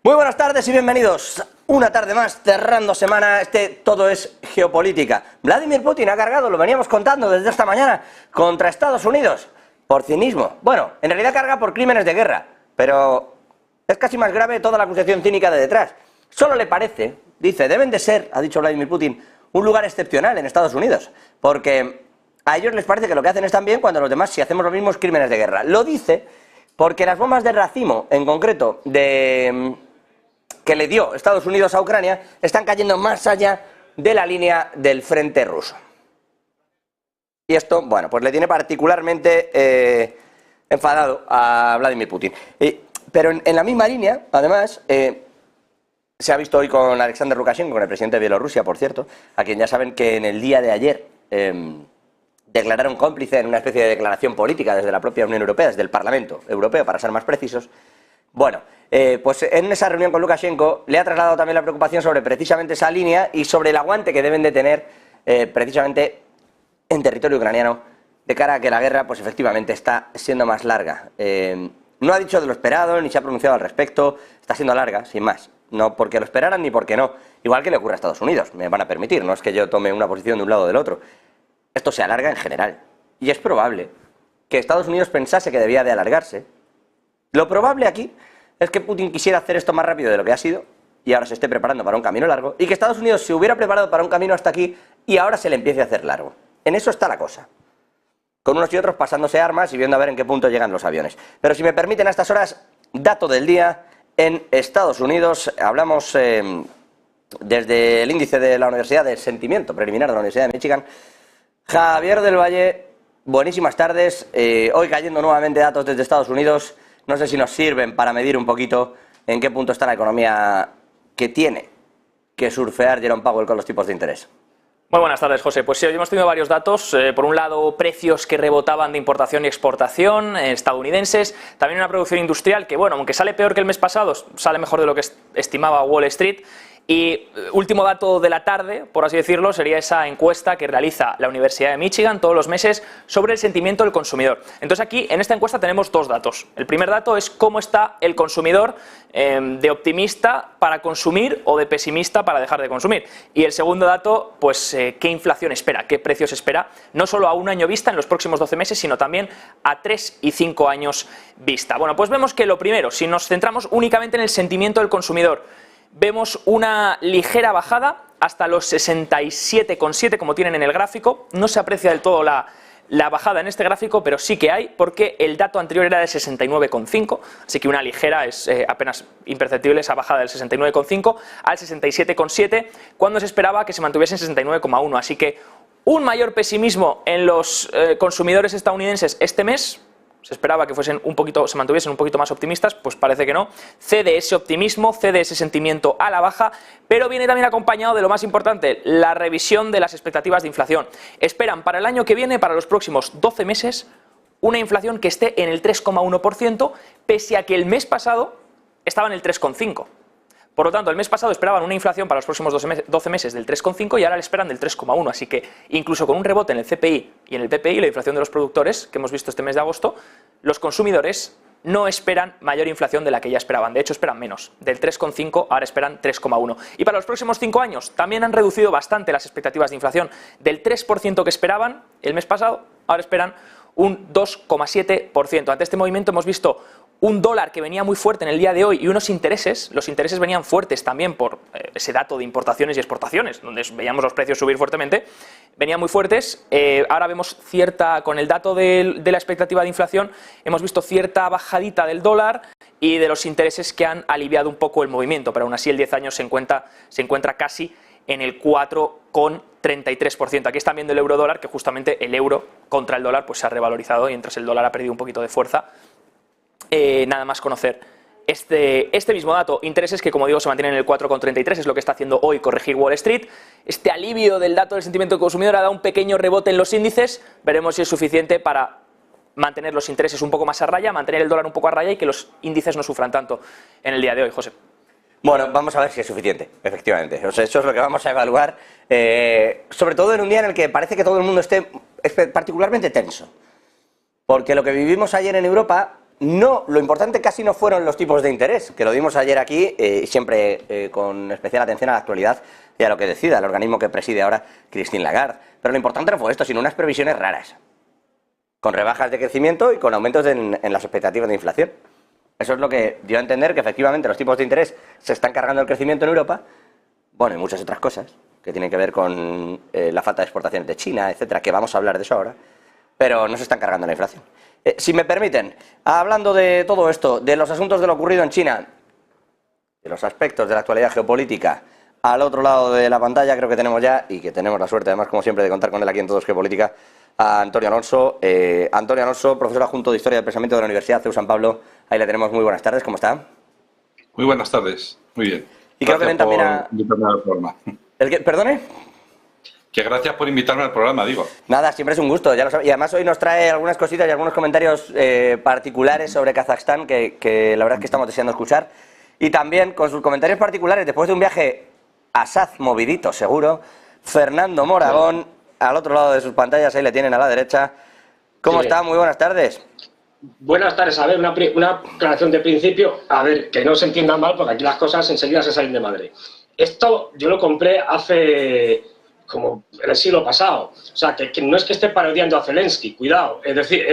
Muy buenas tardes y bienvenidos. Una tarde más, cerrando semana, todo es geopolítica. Vladimir Putin ha cargado, lo veníamos contando desde esta mañana, contra Estados Unidos, por cinismo. Bueno, en realidad carga por crímenes de guerra, pero es casi más grave toda la acusación cínica de detrás. Solo le parece, dice, deben de ser, ha dicho Vladimir Putin, un lugar excepcional en Estados Unidos, porque a ellos les parece que lo que hacen está bien cuando los demás, si hacemos los mismos, crímenes de guerra. Lo dice porque las bombas de racimo, en concreto, que le dio Estados Unidos a Ucrania, están cayendo más allá de la línea del frente ruso. Y esto, bueno, pues le tiene particularmente enfadado a Vladimir Putin. Pero en la misma línea, además, se ha visto hoy con Alexander Lukashenko, con el presidente de Bielorrusia, por cierto, a quien ya saben que en el día de ayer declararon cómplice en una especie de declaración política desde la propia Unión Europea, desde el Parlamento Europeo, para ser más precisos. Bueno, pues en esa reunión con Lukashenko le ha trasladado también la preocupación sobre precisamente esa línea y sobre el aguante que deben de tener precisamente en territorio ucraniano de cara a que la guerra pues efectivamente está siendo más larga. No ha dicho de lo esperado ni se ha pronunciado al respecto, está siendo larga, sin más. No porque lo esperaran ni porque no. Igual que le ocurre a Estados Unidos, me van a permitir, no es que yo tome una posición de un lado o del otro. Esto se alarga en general. Y es probable que Estados Unidos pensase que debía de alargarse. Lo probable aquí es que Putin quisiera hacer esto más rápido de lo que ha sido y ahora se esté preparando para un camino largo, y que Estados Unidos se hubiera preparado para un camino hasta aquí y ahora se le empiece a hacer largo. En eso está la cosa. Con unos y otros pasándose armas y viendo a ver en qué punto llegan los aviones. Pero si me permiten a estas horas, dato del día en Estados Unidos. Hablamos desde el índice de la Universidad de Sentimiento Preliminar de la Universidad de Michigan. Javier del Valle, buenísimas tardes. Hoy cayendo nuevamente datos desde Estados Unidos. No sé si nos sirven para medir un poquito en qué punto está la economía que tiene que surfear Jerome Powell con los tipos de interés. Muy buenas tardes, José. Pues sí, hoy hemos tenido varios datos. Por un lado, precios que rebotaban de importación y exportación estadounidenses. También una producción industrial que, bueno, aunque sale peor que el mes pasado, sale mejor de lo que estimaba Wall Street. Y último dato de la tarde, por así decirlo, sería esa encuesta que realiza la Universidad de Michigan todos los meses sobre el sentimiento del consumidor. Entonces aquí, en esta encuesta, tenemos dos datos. El primer dato es cómo está el consumidor de optimista para consumir o de pesimista para dejar de consumir. Y el segundo dato, pues qué inflación espera, qué precios espera, no solo a un año vista en los próximos 12 meses, sino también a 3 y 5 años vista. Bueno, pues vemos que lo primero, si nos centramos únicamente en el sentimiento del consumidor, vemos una ligera bajada hasta los 67,7 como tienen en el gráfico. No se aprecia del todo la bajada en este gráfico, pero sí que hay, porque el dato anterior era de 69,5, así que una ligera, es apenas imperceptible esa bajada del 69,5 al 67,7, cuando se esperaba que se mantuviese en 69,1, así que un mayor pesimismo en los consumidores estadounidenses este mes. Se esperaba que se mantuviesen un poquito más optimistas, pues parece que no. Cede ese optimismo, cede ese sentimiento a la baja, pero viene también acompañado de lo más importante, la revisión de las expectativas de inflación. Esperan para el año que viene, para los próximos 12 meses, una inflación que esté en el 3,1%, pese a que el mes pasado estaba en el 3,5%. Por lo tanto, el mes pasado esperaban una inflación para los próximos 12 meses del 3,5 y ahora le esperan del 3,1. Así que incluso con un rebote en el CPI y en el PPI, la inflación de los productores, que hemos visto este mes de agosto, los consumidores no esperan mayor inflación de la que ya esperaban. De hecho, esperan menos. Del 3,5 ahora esperan 3,1. Y para los próximos 5 años también han reducido bastante las expectativas de inflación. Del 3% que esperaban el mes pasado, ahora esperan un 2,7%. Ante este movimiento hemos visto un dólar que venía muy fuerte en el día de hoy y unos intereses, los intereses venían fuertes también por ese dato de importaciones y exportaciones, donde veíamos los precios subir fuertemente, venían muy fuertes. Ahora vemos con el dato de la expectativa de inflación, hemos visto cierta bajadita del dólar y de los intereses que han aliviado un poco el movimiento, pero aún así el 10 años se encuentra casi en el 4,33%. Aquí están viendo el euro dólar, que justamente el euro contra el dólar pues se ha revalorizado, y mientras el dólar ha perdido un poquito de fuerza. Nada más conocer este mismo dato, intereses que, como digo, se mantienen en el 4,33, es lo que está haciendo hoy corregir Wall Street. Este alivio del dato del sentimiento del consumidor ha dado un pequeño rebote en los índices, veremos si es suficiente para mantener los intereses un poco más a raya, mantener el dólar un poco a raya y que los índices no sufran tanto en el día de hoy, José. Bueno, vamos a ver si es suficiente, efectivamente. O sea, eso es lo que vamos a evaluar, sobre todo en un día en el que parece que todo el mundo esté particularmente tenso. Porque lo que vivimos ayer en Europa no, lo importante casi no fueron los tipos de interés, que lo vimos ayer aquí, siempre con especial atención a la actualidad y a lo que decida el organismo que preside ahora Christine Lagarde. Pero lo importante no fue esto, sino unas previsiones raras, con rebajas de crecimiento y con aumentos en las expectativas de inflación. Eso es lo que dio a entender que efectivamente los tipos de interés se están cargando el crecimiento en Europa, bueno, y muchas otras cosas que tienen que ver con la falta de exportaciones de China, etcétera, que vamos a hablar de eso ahora, pero no se están cargando la inflación. Si me permiten, hablando de todo esto, de los asuntos de lo ocurrido en China, de los aspectos de la actualidad geopolítica, al otro lado de la pantalla creo que tenemos ya, y que tenemos la suerte además como siempre de contar con él aquí en Todos Geopolítica, a Antonio Alonso. Antonio Alonso, profesor adjunto de Historia del Pensamiento de la Universidad CEU San Pablo. Ahí le tenemos. Muy buenas tardes, ¿cómo está? Muy buenas tardes, muy bien. Y creo que ven también a... invitarme al programa. ¿El qué? ¿Perdone? Que gracias por invitarme al programa, digo. Nada, siempre es un gusto, ya lo sabes. Y además hoy nos trae algunas cositas y algunos comentarios particulares sobre Kazajstán que la verdad es que estamos deseando escuchar. Y también con sus comentarios particulares, después de un viaje asaz movidito, seguro, Fernando Moragón, al otro lado de sus pantallas, ahí le tienen a la derecha. ¿Cómo está? Muy buenas tardes. Buenas tardes. A ver, una aclaración de principio. A ver, que no se entienda mal, porque aquí las cosas enseguida se salen de madre. Esto yo lo compré hace... como en el siglo pasado. O sea, que no es que esté parodiando a Zelensky, cuidado, es decir,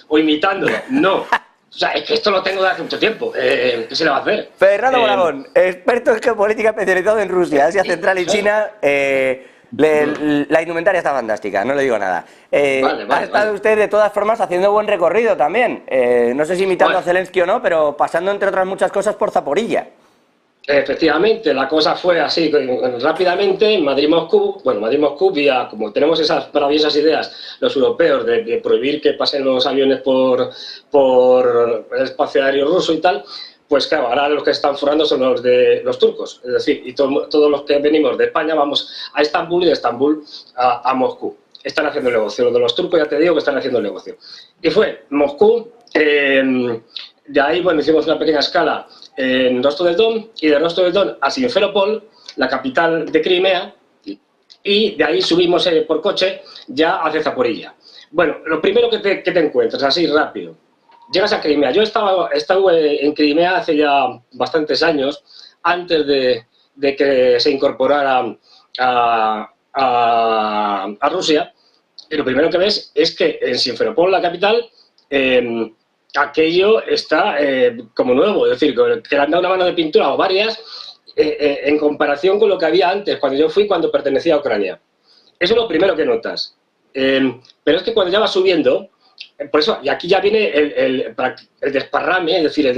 o imitándolo, no. O sea, es que esto lo tengo de hace mucho tiempo. ¿Qué se le va a hacer? Fernando Moragón, experto en geopolítica especializado en Rusia, Asia Central y China. La indumentaria está fantástica, no le digo nada. Ha estado usted de todas formas haciendo buen recorrido también. No sé si imitando a Zelensky o no, pero pasando entre otras muchas cosas por Zaporilla. Efectivamente, la cosa fue así, rápidamente, Madrid-Moscú, vía, como tenemos esas maravillosas ideas, los europeos, de prohibir que pasen los aviones por el espacio aéreo ruso y tal, pues claro, ahora los que están forrando son los turcos, es decir, y todos los que venimos de España vamos a Estambul y de Estambul a Moscú. Están haciendo el negocio, los de los turcos ya te digo que están haciendo el negocio. Y fue Moscú, de ahí, bueno, hicimos una pequeña escala en Rostov del Don, y de Rostov del Don a Simferopol, la capital de Crimea, y de ahí subimos por coche ya hacia Zaporilla. Bueno, lo primero que te encuentras, así rápido, llegas a Crimea. Yo estuve en Crimea hace ya bastantes años, antes de que se incorporara a Rusia, y lo primero que ves es que en Simferopol, la capital, aquello está como nuevo, es decir, que le han dado una mano de pintura o varias en comparación con lo que había antes, cuando yo fui, cuando pertenecía a Ucrania. Eso es lo primero que notas. Pero es que cuando ya vas subiendo, por eso, y aquí ya viene el desparrame, es decir,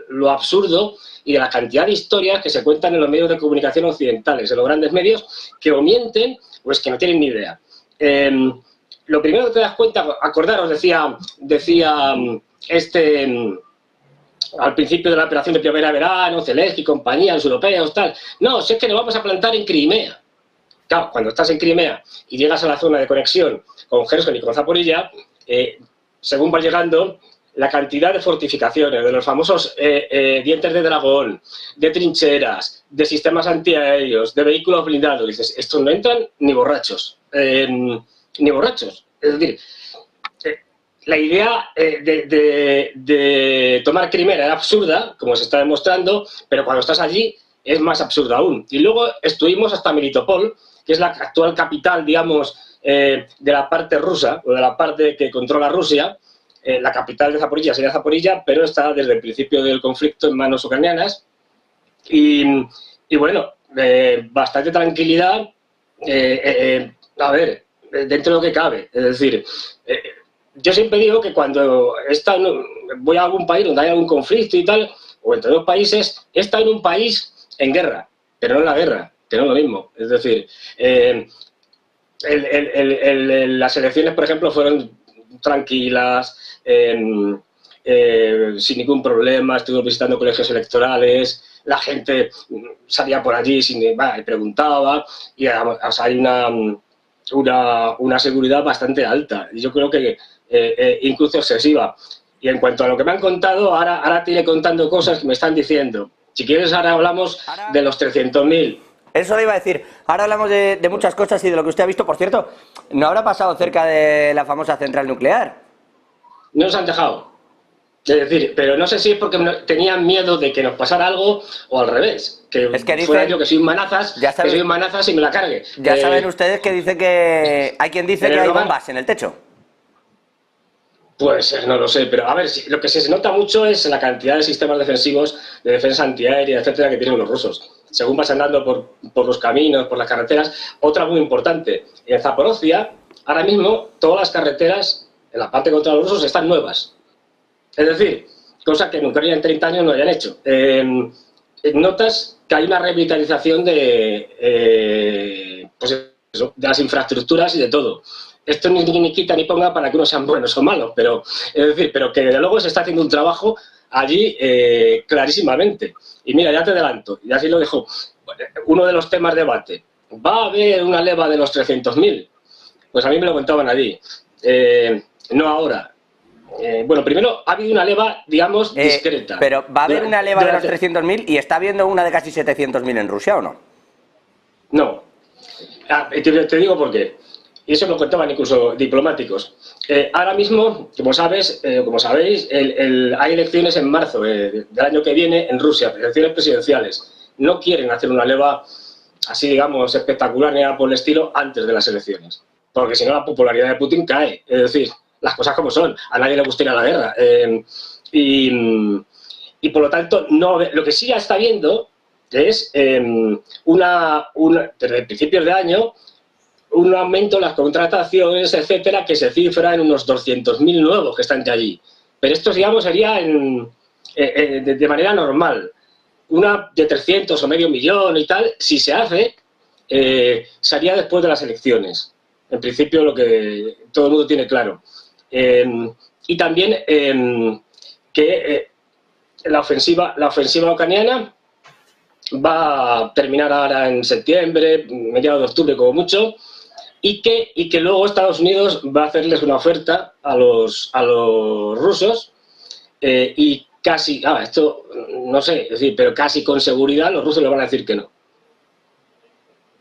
lo absurdo y de la cantidad de historias que se cuentan en los medios de comunicación occidentales, en los grandes medios, que o mienten o es que no tienen ni idea. Lo primero que te das cuenta, acordaros, decía al principio de la operación de primavera-verano, Zelensky, compañía, los europeos, tal. No, si es que nos vamos a plantar en Crimea. Claro, cuando estás en Crimea y llegas a la zona de conexión con Gerson y con Zaporilla, según vas llegando, la cantidad de fortificaciones, de los famosos dientes de dragón, de trincheras, de sistemas antiaéreos, de vehículos blindados, dices, estos no entran ni borrachos. Ni borrachos. Es decir, la idea de tomar Crimea era absurda, como se está demostrando, pero cuando estás allí es más absurda aún. Y luego estuvimos hasta Melitopol, que es la actual capital, digamos, de la parte rusa, o de la parte que controla Rusia. La capital de Zaporilla sería Zaporilla, pero está desde el principio del conflicto en manos ucranianas. Y bueno, bastante tranquilidad. A ver, dentro de lo que cabe. Es decir, yo siempre digo que cuando voy a algún país donde hay algún conflicto y tal, o entre dos países, he estado en un país en guerra, pero no en la guerra, que no es lo mismo. Es decir, las elecciones, por ejemplo, fueron tranquilas, sin ningún problema, estuvimos visitando colegios electorales, la gente salía por allí y preguntaba, y o sea, hay una seguridad bastante alta, y yo creo que incluso excesiva. Y en cuanto a lo que me han contado, ahora te iré contando cosas que me están diciendo. Si quieres, ahora hablamos de los 300.000. Eso le iba a decir. Ahora hablamos de muchas cosas y de lo que usted ha visto. Por cierto, ¿no habrá pasado cerca de la famosa central nuclear? No nos han dejado. Es decir, pero no sé si es porque tenían miedo de que nos pasara algo o al revés. Que, Es que dicen, fuera yo que soy un manazas, ya saben, que soy un manazas y me la cargue. Ya saben ustedes que dice que hay quien dice que hay bombas en el techo. Pues no lo sé, pero a ver, lo que se nota mucho es la cantidad de sistemas defensivos, de defensa antiaérea, etcétera, que tienen los rusos. Según vas andando por los caminos, por las carreteras. Otra muy importante, en Zaporozhia, ahora mismo todas las carreteras en la parte contra los rusos están nuevas. Es decir, cosa que en Ucrania en 30 años no hayan hecho. Notas que hay una revitalización de las infraestructuras y de todo. Esto ni quita ni ponga para que unos sean buenos o malos, pero es decir, pero que desde luego se está haciendo un trabajo allí clarísimamente. Y mira, ya te adelanto, y así lo dejo, uno de los temas de debate. ¿Va a haber una leva de los 300.000? Pues a mí me lo contaban allí. No ahora. Bueno, primero ha habido una leva, digamos, discreta. Pero ¿va a haber una leva de los 300.000 y está habiendo una de casi 700.000 en Rusia o no? No. Te digo por qué. Y eso lo contaban incluso diplomáticos. Ahora mismo, como sabéis, hay elecciones en marzo del año que viene en Rusia, elecciones presidenciales. No quieren hacer una leva así, digamos, espectacular ni nada por el estilo antes de las elecciones. Porque si no, la popularidad de Putin cae. Es decir, las cosas como son. A nadie le gusta ir a la guerra. Y por lo tanto, no, lo que sí ya está viendo es desde principios de año, un aumento en las contrataciones, etcétera, que se cifra en unos 200.000 nuevos que están allí. Pero esto, digamos, sería de manera normal. Una de 300 o medio millón y tal, si se hace, sería después de las elecciones. En principio, lo que todo el mundo tiene claro. Y también que la ofensiva ucraniana va a terminar ahora en septiembre, mediados de octubre como mucho, y que luego Estados Unidos va a hacerles una oferta a los rusos y casi, esto no sé, es decir, pero casi con seguridad los rusos le van a decir que no.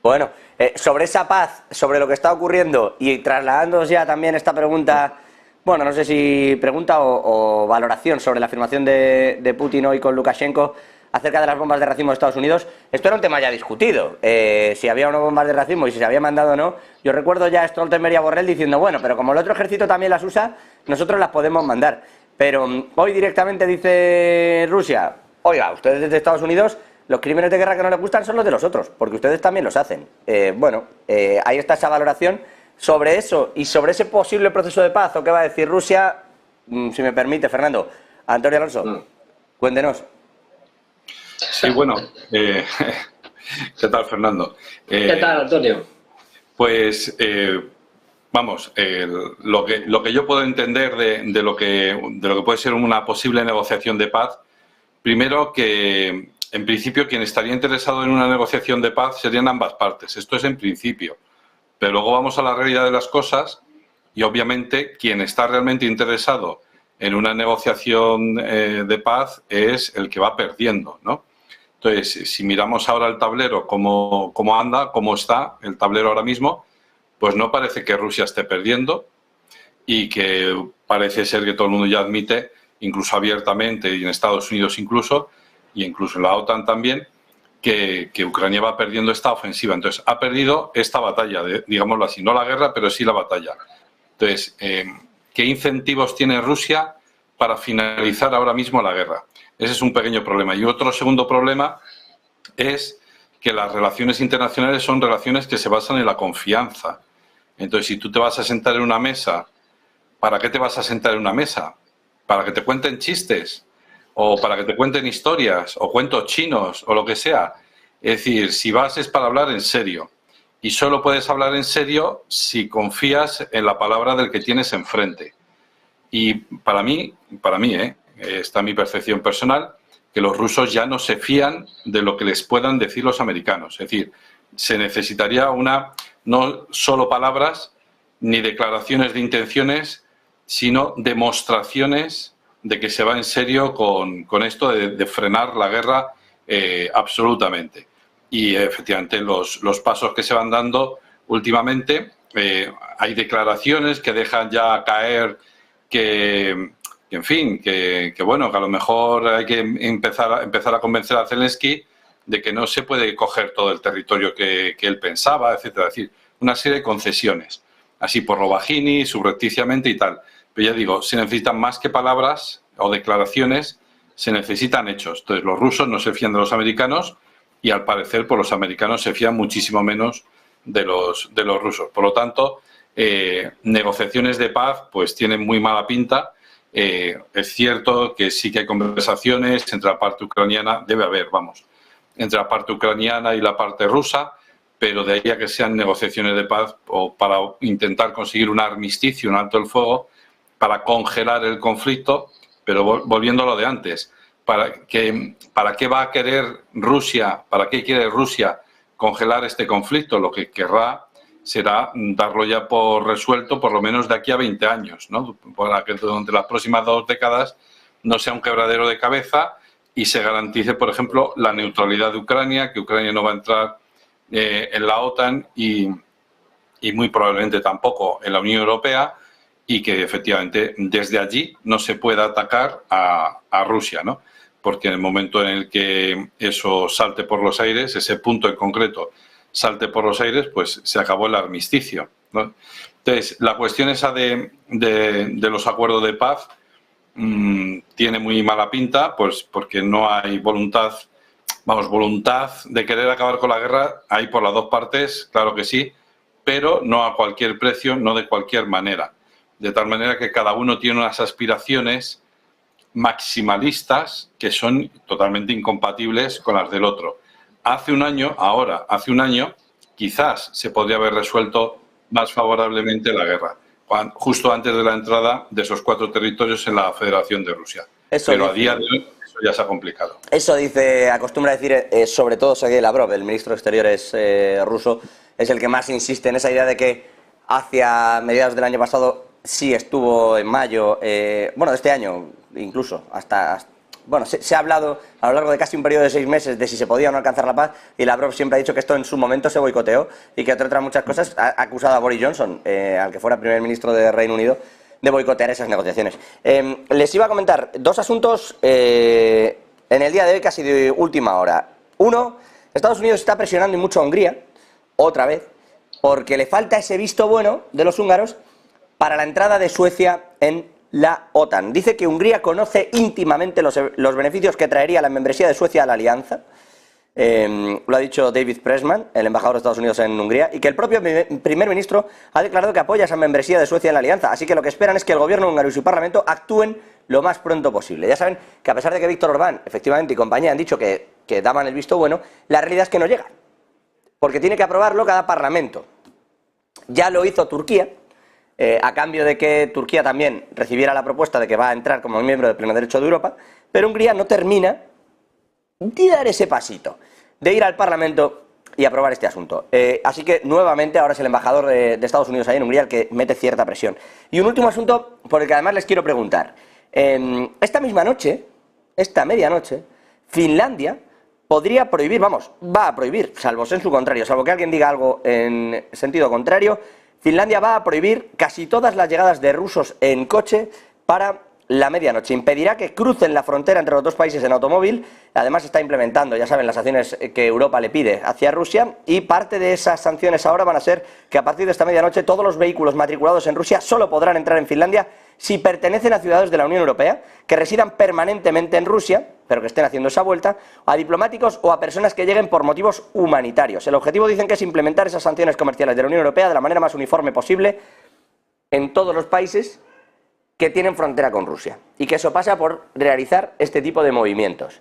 Bueno, sobre esa paz, sobre lo que está ocurriendo y trasladándonos ya también esta pregunta, bueno, no sé si pregunta o valoración sobre la afirmación de Putin hoy con Lukashenko acerca de las bombas de racimo de Estados Unidos. Esto era un tema ya discutido, si había unas bombas de racimo y si se había mandado o no. Yo recuerdo ya a Stoltenberg y a Borrell diciendo, bueno, pero como el otro ejército también las usa, nosotros las podemos mandar. Pero hoy directamente dice Rusia, oiga, ustedes desde Estados Unidos, los crímenes de guerra que no les gustan son los de los otros, porque ustedes también los hacen. Ahí está esa valoración sobre eso y sobre ese posible proceso de paz, o qué va a decir Rusia, si me permite, Fernando. Antonio Alonso, cuéntenos. Sí, bueno, ¿qué tal, Fernando? ¿Qué tal, Antonio? Pues, lo que yo puedo entender de lo que puede ser una posible negociación de paz, primero que, en principio, quien estaría interesado en una negociación de paz serían ambas partes. Esto es en principio. Pero luego vamos a la realidad de las cosas y, obviamente, quien está realmente interesado en una negociación de paz es el que va perdiendo, ¿no? Entonces, si miramos ahora el tablero, cómo anda, cómo está el tablero ahora mismo, pues no parece que Rusia esté perdiendo y que parece ser que todo el mundo ya admite, incluso abiertamente y en Estados Unidos incluso, y incluso en la OTAN también, que Ucrania va perdiendo esta ofensiva. Entonces, ha perdido esta batalla, digámoslo así, no la guerra, pero sí la batalla. Entonces, ¿qué incentivos tiene Rusia para finalizar ahora mismo la guerra? Ese es un pequeño problema. Y otro segundo problema es que las relaciones internacionales son relaciones que se basan en la confianza. Entonces, si tú te vas a sentar en una mesa, ¿para qué te vas a sentar en una mesa? ¿Para que te cuenten chistes? ¿O para que te cuenten historias? ¿O cuentos chinos? ¿O lo que sea? Es decir, si vas es para hablar en serio. Y solo puedes hablar en serio si confías en la palabra del que tienes enfrente. Y para mí, está mi percepción personal, que los rusos ya no se fían de lo que les puedan decir los americanos. Es decir, se necesitaría no solo palabras ni declaraciones de intenciones, sino demostraciones de que se va en serio con esto de frenar la guerra absolutamente. Y efectivamente los pasos que se van dando últimamente, hay declaraciones que dejan ya caer que en fin, que bueno, que a lo mejor hay que empezar a convencer a Zelensky de que no se puede coger todo el territorio que él pensaba, etcétera. Es decir, una serie de concesiones, así por lo bajini, subrepticiamente y tal. Pero ya digo, se necesitan más que palabras o declaraciones, se necesitan hechos. Entonces, los rusos no se fían de los americanos y, al parecer, pues los americanos se fían muchísimo menos de los rusos. Por lo tanto, negociaciones de paz pues tienen muy mala pinta. Es cierto que sí que hay conversaciones entre la parte ucraniana, debe haber, vamos, entre la parte ucraniana y la parte rusa, pero de ahí a que sean negociaciones de paz o para intentar conseguir un armisticio, un alto el fuego, para congelar el conflicto, pero volviendo a lo de antes, ¿para qué va a querer Rusia, para qué quiere Rusia congelar este conflicto? Lo que querrá será darlo ya por resuelto, por lo menos de aquí a 20 años, ¿no? Para que durante las próximas 2 décadas no sea un quebradero de cabeza y se garantice, por ejemplo, la neutralidad de Ucrania, que Ucrania no va a entrar en la OTAN y muy probablemente tampoco en la Unión Europea, y que efectivamente desde allí no se pueda atacar a Rusia, ¿no? Porque en el momento en el que eso salte por los aires, ese punto en concreto salte por los aires, pues se acabó el armisticio, ¿no? Entonces, la cuestión esa de los acuerdos de paz tiene muy mala pinta, pues porque no hay voluntad de querer acabar con la guerra, hay por las dos partes, claro que sí, pero no a cualquier precio, no de cualquier manera. De tal manera que cada uno tiene unas aspiraciones maximalistas que son totalmente incompatibles con las del otro. Hace un año, quizás se podría haber resuelto más favorablemente la guerra, justo antes de la entrada de esos 4 territorios en la Federación de Rusia. Pero a día de hoy eso ya se ha complicado. Eso acostumbra a decir sobre todo Sergei Lavrov, el ministro de Exteriores ruso, es el que más insiste en esa idea de que hacia mediados del año pasado sí estuvo en mayo, bueno, de este año incluso, bueno, se ha hablado a lo largo de casi un periodo de 6 meses de si se podía o no alcanzar la paz, y Lavrov siempre ha dicho que esto en su momento se boicoteó y que, entre otras muchas cosas, ha acusado a Boris Johnson, al que fuera primer ministro de Reino Unido, de boicotear esas negociaciones. Les iba a comentar 2 asuntos en el día de hoy, casi de última hora. Uno, Estados Unidos está presionando y mucho a Hungría, otra vez, porque le falta ese visto bueno de los húngaros para la entrada de Suecia en la OTAN. Dice que Hungría conoce íntimamente los beneficios que traería la membresía de Suecia a la alianza. Lo ha dicho David Pressman, el embajador de Estados Unidos en Hungría, y que el propio primer ministro ha declarado que apoya esa membresía de Suecia en la alianza. Así que lo que esperan es que el gobierno húngaro y su parlamento actúen lo más pronto posible. Ya saben que, a pesar de que Víctor Orbán, efectivamente, y compañía han dicho que daban el visto bueno, la realidad es que no llega, porque tiene que aprobarlo cada parlamento. Ya lo hizo Turquía, a cambio de que Turquía también recibiera la propuesta de que va a entrar como miembro del pleno derecho de Europa, pero Hungría no termina de dar ese pasito, de ir al Parlamento y aprobar este asunto. Así que, nuevamente, ahora es el embajador de Estados Unidos ahí en Hungría el que mete cierta presión. Y un último asunto por el que además les quiero preguntar. Esta misma noche, esta medianoche, Finlandia podría prohibir, va a prohibir, salvo sensu contrario, salvo que alguien diga algo en sentido contrario, Finlandia va a prohibir casi todas las llegadas de rusos en coche para la medianoche. Impedirá que crucen la frontera entre los 2 países en automóvil. Además está implementando, ya saben, las sanciones que Europa le pide hacia Rusia, y parte de esas sanciones ahora van a ser que a partir de esta medianoche todos los vehículos matriculados en Rusia solo podrán entrar en Finlandia si pertenecen a ciudadanos de la Unión Europea, que residan permanentemente en Rusia, pero que estén haciendo esa vuelta, a diplomáticos o a personas que lleguen por motivos humanitarios. El objetivo, dicen, que es implementar esas sanciones comerciales de la Unión Europea de la manera más uniforme posible en todos los países que tienen frontera con Rusia, y que eso pasa por realizar este tipo de movimientos.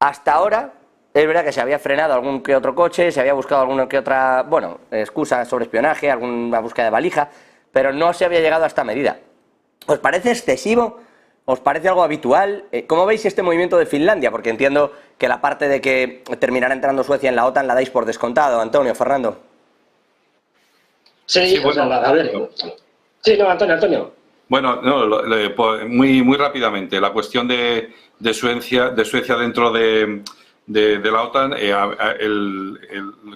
Hasta ahora es verdad que se había frenado algún que otro coche, se había buscado alguna que otra, excusa sobre espionaje, alguna búsqueda de valija, pero no se había llegado a esta medida. ¿Os parece excesivo? ¿Os parece algo habitual? ¿Cómo veis este movimiento de Finlandia? Porque entiendo que la parte de que terminará entrando Suecia en la OTAN la dais por descontado. Antonio, Fernando. Sí, bueno, a ver. Sí, no, Antonio. Bueno, no, muy rápidamente, la cuestión de Suecia dentro de la OTAN,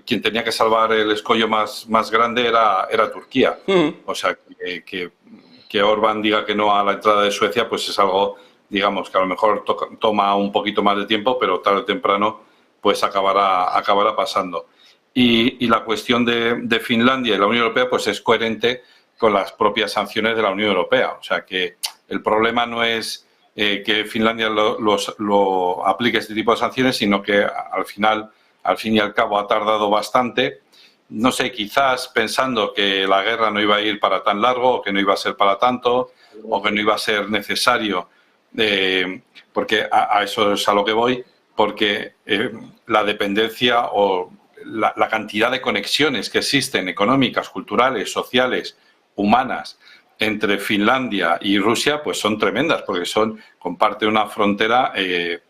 quien tenía que salvar el escollo más grande era Turquía. O sea, que que Orbán diga que no a la entrada de Suecia, pues es algo, digamos, que a lo mejor toma un poquito más de tiempo, pero tarde o temprano pues acabará pasando. Y la cuestión de Finlandia y la Unión Europea pues es coherente con las propias sanciones de la Unión Europea. O sea que el problema no es que Finlandia lo aplique este tipo de sanciones, sino que al fin y al cabo ha tardado bastante. No sé, quizás pensando que la guerra no iba a ir para tan largo, o que no iba a ser para tanto, o que no iba a ser necesario, porque a eso es a lo que voy, porque la dependencia o la cantidad de conexiones que existen, económicas, culturales, sociales, humanas, entre Finlandia y Rusia, pues son tremendas, porque comparte una frontera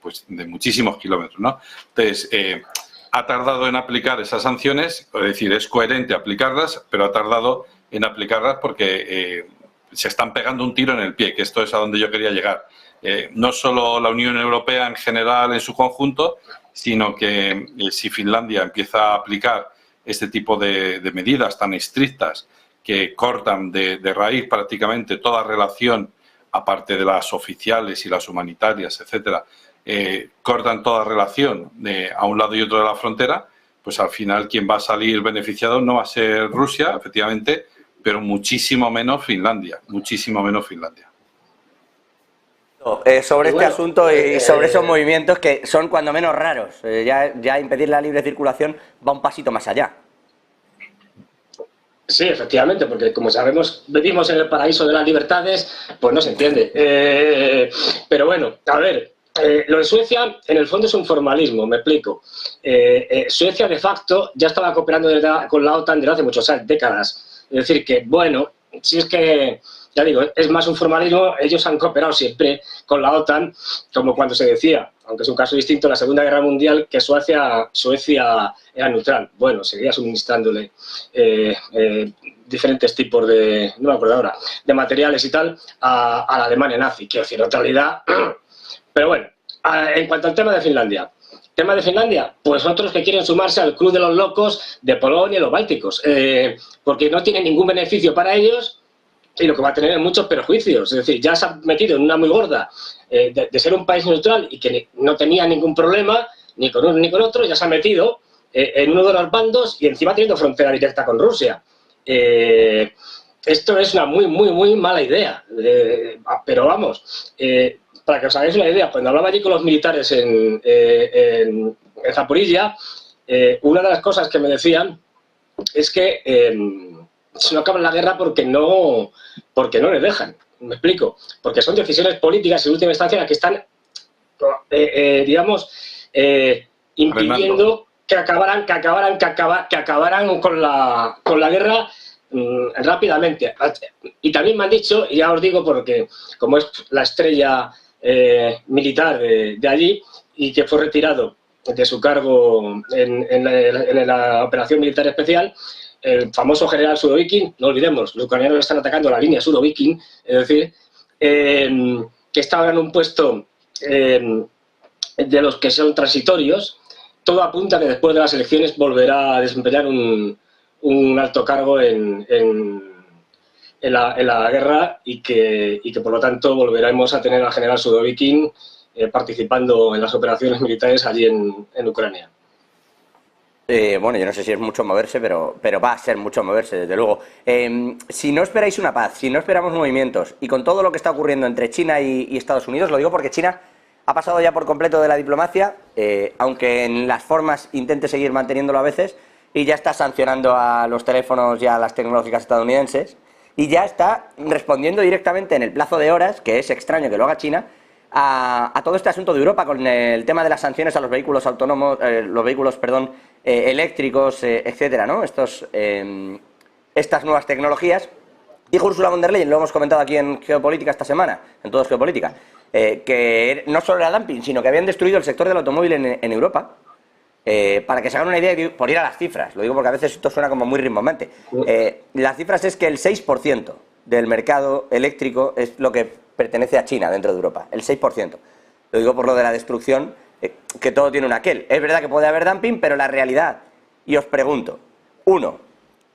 pues de muchísimos kilómetros, ¿no? Entonces, ha tardado en aplicar esas sanciones, es decir, es coherente aplicarlas, pero ha tardado en aplicarlas porque se están pegando un tiro en el pie, que esto es a donde yo quería llegar. No solo la Unión Europea en general en su conjunto, sino que si Finlandia empieza a aplicar este tipo de medidas tan estrictas que cortan de raíz prácticamente toda relación, aparte de las oficiales y las humanitarias, etcétera, cortan toda relación a un lado y otro de la frontera, pues al final quien va a salir beneficiado no va a ser Rusia, efectivamente, pero muchísimo menos Finlandia, muchísimo menos Finlandia. Sobre este asunto y sobre esos movimientos que son cuando menos raros, ya impedir la libre circulación va un pasito más allá. Sí, efectivamente, porque como sabemos, vivimos en el paraíso de las libertades, pues no se entiende. Pero bueno, a ver, lo de Suecia, en el fondo es un formalismo, me explico. Suecia, de facto, ya estaba cooperando con la OTAN desde hace muchas décadas. Es decir, que, bueno, si es que, ya digo, es más un formalismo, ellos han cooperado siempre con la OTAN, como cuando se decía, aunque es un caso distinto, en la Segunda Guerra Mundial, que Suecia era neutral. Bueno, seguía suministrándole diferentes tipos de, no me acuerdo ahora, de materiales y tal, a la Alemania nazi. Quiero decir, neutralidad. Pero bueno, en cuanto al tema de Finlandia. ¿Tema de Finlandia? Pues otros que quieren sumarse al club de los locos de Polonia y los bálticos, porque no tienen ningún beneficio para ellos y lo que va a tener es muchos perjuicios. Es decir, ya se ha metido en una muy gorda de ser un país neutral y que no tenía ningún problema ni con uno ni con otro, ya se ha metido en uno de los bandos y encima teniendo frontera directa con Rusia. Esto es una muy mala idea, pero vamos, para que os hagáis una idea, cuando hablaba allí con los militares en Zaporilla, una de las cosas que me decían es que no acaba la guerra porque no les dejan. Me explico. Porque son decisiones políticas en última instancia las que están, digamos, impidiendo que acabaran con la guerra rápidamente. Y también me han dicho, y ya os digo porque como es la estrella militar de allí y que fue retirado de su cargo en la operación militar especial, el famoso general Surovikin, no olvidemos, los ucranianos están atacando la línea Surovikin, es decir, que está ahora en un puesto de los que son transitorios. Todo apunta a que después de las elecciones volverá a desempeñar un alto cargo en la guerra y que por lo tanto volveremos a tener al general Surovikin participando en las operaciones militares allí en Ucrania. Bueno, yo no sé si es mucho moverse, pero va a ser mucho moverse, desde luego. Si no esperáis una paz, si no esperamos movimientos, y con todo lo que está ocurriendo entre China y Estados Unidos, lo digo porque China ha pasado ya por completo de la diplomacia, aunque en las formas intente seguir manteniéndolo a veces, y ya está sancionando a los teléfonos y a las tecnológicas estadounidenses, y ya está respondiendo directamente en el plazo de horas, que es extraño que lo haga China, a todo este asunto de Europa con el tema de las sanciones a los vehículos autónomos, eléctricos, etcétera, ¿no? Estas nuevas tecnologías. Dijo Ursula von der Leyen, lo hemos comentado aquí en Geopolítica esta semana, en Todos Geopolítica, que no solo era dumping, sino que habían destruido el sector del automóvil en Europa. Para que se hagan una idea, por ir a las cifras, lo digo porque a veces esto suena como muy rimbombante. Las cifras es que el 6% del mercado eléctrico es lo que pertenece a China dentro de Europa, el 6%. Lo digo por lo de la destrucción, que todo tiene un aquel. Es verdad que puede haber dumping, pero la realidad, y os pregunto, 1,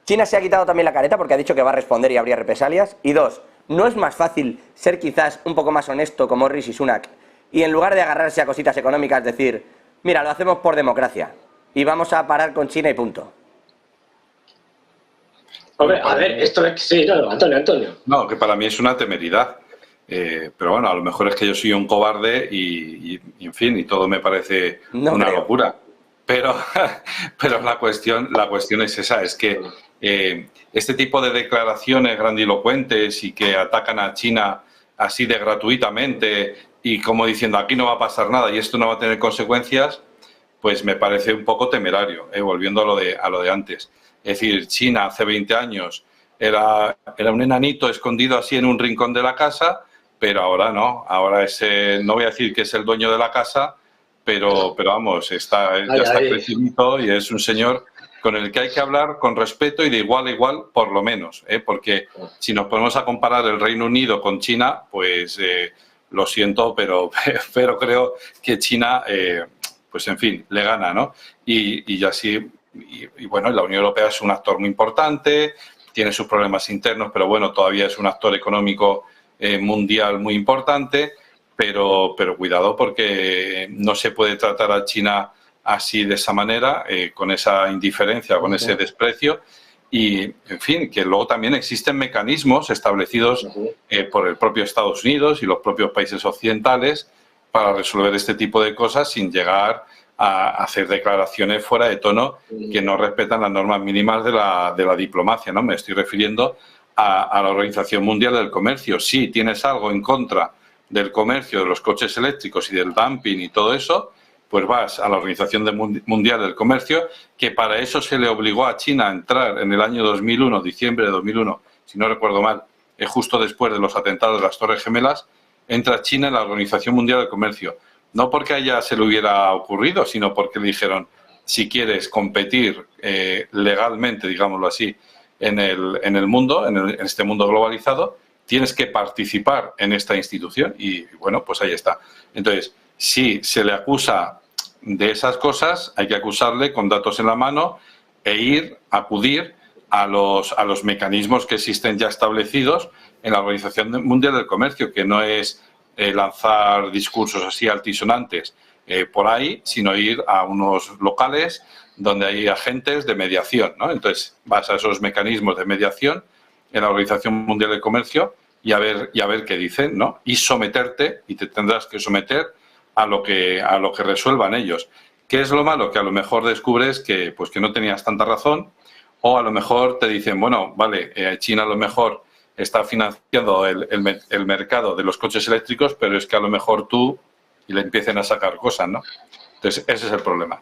China se ha quitado también la careta porque ha dicho que va a responder y habría represalias, y 2, ¿no es más fácil ser quizás un poco más honesto como Rishi Sunak y en lugar de agarrarse a cositas económicas decir, mira, lo hacemos por democracia y vamos a parar con China y punto? Hombre, a ver, esto es... Sí, no, Antonio. No, que para mí es una temeridad. Pero bueno, a lo mejor es que yo soy un cobarde y en fin, y todo me parece una locura. Pero la cuestión es esa, es que este tipo de declaraciones grandilocuentes y que atacan a China así de gratuitamente y como diciendo aquí no va a pasar nada y esto no va a tener consecuencias, pues me parece un poco temerario, volviendo a lo de antes. Es decir, China hace 20 años era un enanito escondido así en un rincón de la casa, pero ahora no, ahora no voy a decir que es el dueño de la casa, pero vamos, ya está crecidito y es un señor con el que hay que hablar con respeto y de igual a igual, por lo menos, porque si nos ponemos a comparar el Reino Unido con China, pues lo siento, pero creo que China, pues en fin, le gana, ¿no? Y así, y bueno, la Unión Europea es un actor muy importante, tiene sus problemas internos, pero bueno, todavía es un actor económico mundial muy importante, pero cuidado porque no se puede tratar a China así de esa manera, con esa indiferencia, con ese desprecio y, en fin, que luego también existen mecanismos establecidos por el propio Estados Unidos y los propios países occidentales para resolver este tipo de cosas sin llegar a hacer declaraciones fuera de tono que no respetan las normas mínimas de la diplomacia, ¿no? Me estoy refiriendo a la Organización Mundial del Comercio. Si tienes algo en contra del comercio, de los coches eléctricos y del dumping y todo eso, pues vas a la Organización Mundial del Comercio, que para eso se le obligó a China a entrar en el año 2001, diciembre de 2001, si no recuerdo mal, justo después de los atentados de las Torres Gemelas, entra China en la Organización Mundial del Comercio. No porque a ella se le hubiera ocurrido, sino porque le dijeron, si quieres competir legalmente, digámoslo así, en el mundo, en este mundo globalizado, tienes que participar en esta institución y, bueno, pues ahí está. Entonces, si se le acusa de esas cosas, hay que acusarle con datos en la mano acudir a los mecanismos que existen ya establecidos en la Organización Mundial del Comercio, que no es lanzar discursos así altisonantes por ahí, sino ir a unos locales donde hay agentes de mediación, ¿no? Entonces, vas a esos mecanismos de mediación en la Organización Mundial del Comercio y a ver qué dicen, ¿no? Y someterte, y te tendrás que someter a lo que resuelvan ellos. ¿Qué es lo malo? Que a lo mejor descubres que no tenías tanta razón, o a lo mejor te dicen, bueno, vale, China a lo mejor está financiando el mercado de los coches eléctricos, pero es que a lo mejor tú y le empiecen a sacar cosas, ¿no? Entonces, ese es el problema.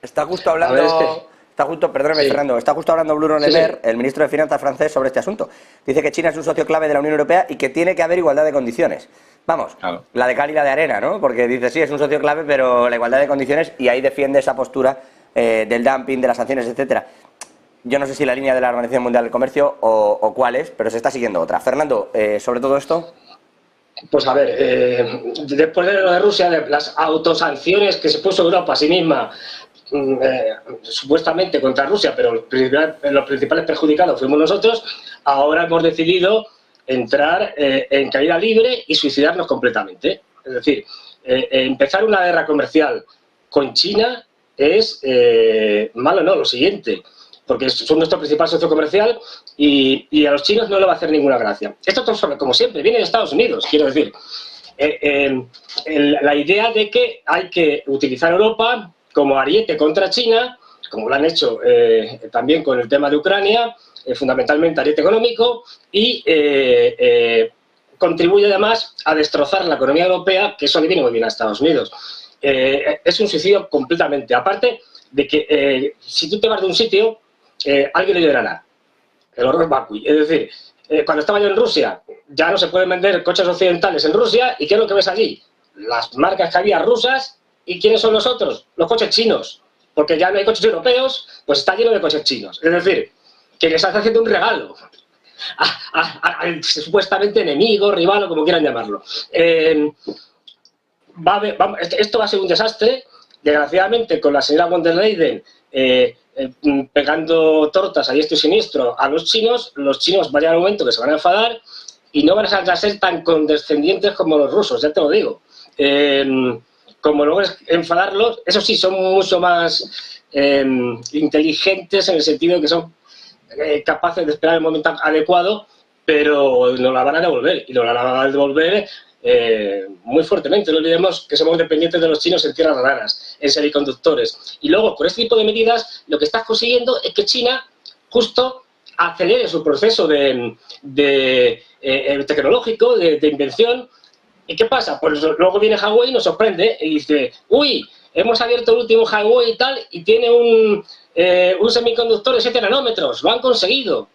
Está justo hablando... Perdóname, sí. Fernando, está justo hablando Bruno Le Maire, el ministro de Finanzas francés, sobre este asunto. Dice que China es un socio clave de la Unión Europea y que tiene que haber igualdad de condiciones. Vamos, claro. La de cal y la de arena, ¿no? Porque dice, sí, es un socio clave, pero la igualdad de condiciones, y ahí defiende esa postura del dumping, de las sanciones, etcétera. Yo no sé si la línea de la Organización Mundial del Comercio o cuál es, pero se está siguiendo otra. Fernando, sobre todo esto... Pues a ver, después de lo de Rusia, de las autosanciones que se puso Europa a sí misma, supuestamente contra Rusia, pero los principales perjudicados fuimos nosotros, ahora hemos decidido entrar en caída libre y suicidarnos completamente. Es decir, empezar una guerra comercial con China es malo, no, lo siguiente, porque son nuestro principal socio comercial y a los chinos no le va a hacer ninguna gracia. Esto, como siempre, viene de Estados Unidos, quiero decir. La idea de que hay que utilizar Europa como ariete contra China, como lo han hecho también con el tema de Ucrania, fundamentalmente ariete económico, y contribuye además a destrozar la economía europea, que eso le viene muy bien a Estados Unidos. Es un suicidio completamente. Aparte de que si tú te vas de un sitio, alguien le llorará. El horror vacui. Es decir, cuando estaba yo en Rusia, ya no se pueden vender coches occidentales en Rusia, ¿y qué es lo que ves allí? Las marcas que había rusas. ¿Y quiénes son los otros? Los coches chinos. Porque ya no hay coches europeos, pues está lleno de coches chinos. Es decir, que les estás haciendo un regalo al supuestamente enemigo, rival o como quieran llamarlo. Esto va a ser un desastre. Desgraciadamente, con la señora von der Leyen pegando tortas a diestro y siniestro a los chinos va a llegar un momento que se van a enfadar y no van a ser tan condescendientes como los rusos, ya te lo digo. Como logres enfadarlos, eso sí, son mucho más inteligentes en el sentido de que son capaces de esperar el momento adecuado, pero nos la van a devolver, y nos la van a devolver muy fuertemente. No olvidemos que somos dependientes de los chinos en tierras raras, en semiconductores. Y luego, con este tipo de medidas, lo que estás consiguiendo es que China justo acelere su proceso tecnológico, de invención. ¿Y qué pasa? Pues luego viene Huawei y nos sorprende y dice, uy, hemos abierto el último Huawei y tal, y tiene un semiconductor de 7 nanómetros, lo han conseguido.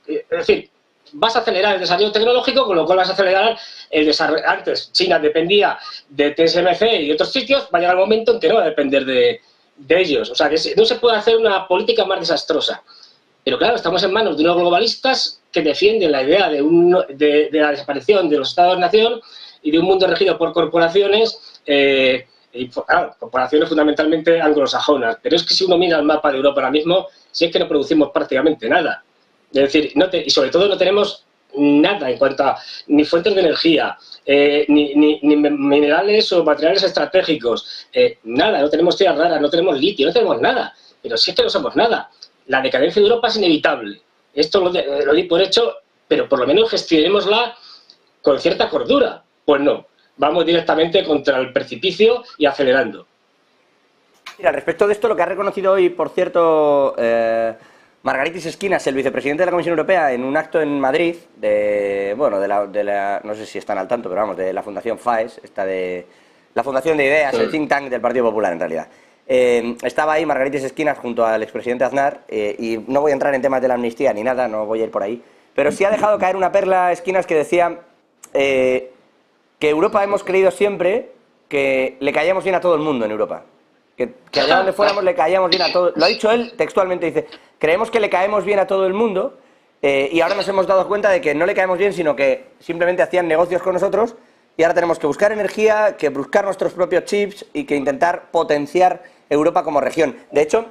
Es decir, vas a acelerar el desarrollo tecnológico, con lo cual vas a acelerar el desarrollo. Antes China dependía de TSMC y otros sitios, va a llegar el momento en que no va a depender de ellos. O sea, que no se puede hacer una política más desastrosa. Pero claro, estamos en manos de unos globalistas que defienden la idea de la desaparición de los Estados-nación y de un mundo regido por corporaciones, y claro, corporaciones fundamentalmente anglosajonas. Pero es que si uno mira el mapa de Europa ahora mismo, si es que no producimos prácticamente nada. Es decir, y sobre todo no tenemos nada en cuanto a ni fuentes de energía, ni minerales o materiales estratégicos, nada, no tenemos tierras raras, no tenemos litio, no tenemos nada. Pero si es que no somos nada. La decadencia de Europa es inevitable. Esto lo di por hecho, pero por lo menos gestionémosla con cierta cordura. Pues no, vamos directamente contra el precipicio y acelerando. Mira, respecto de esto, lo que ha reconocido hoy, por cierto, Margaritis Schinas, el vicepresidente de la Comisión Europea, en un acto en Madrid, no sé si están al tanto, pero vamos, de la Fundación FAES, la Fundación de Ideas, el think tank del Partido Popular en realidad. Estaba ahí Margaritis Schinas junto al expresidente Aznar, y no voy a entrar en temas de la amnistía ni nada, no voy a ir por ahí, pero sí ha dejado caer una perla Schinas que decía que Europa hemos creído siempre que le caíamos bien a todo el mundo en Europa. Que allá donde fuéramos le caíamos bien a todo. Lo ha dicho él textualmente, dice, creemos que le caemos bien a todo el mundo, y ahora nos hemos dado cuenta de que no le caemos bien, sino que simplemente hacían negocios con nosotros, y ahora tenemos que buscar energía, que buscar nuestros propios chips y que intentar potenciar Europa como región. De hecho,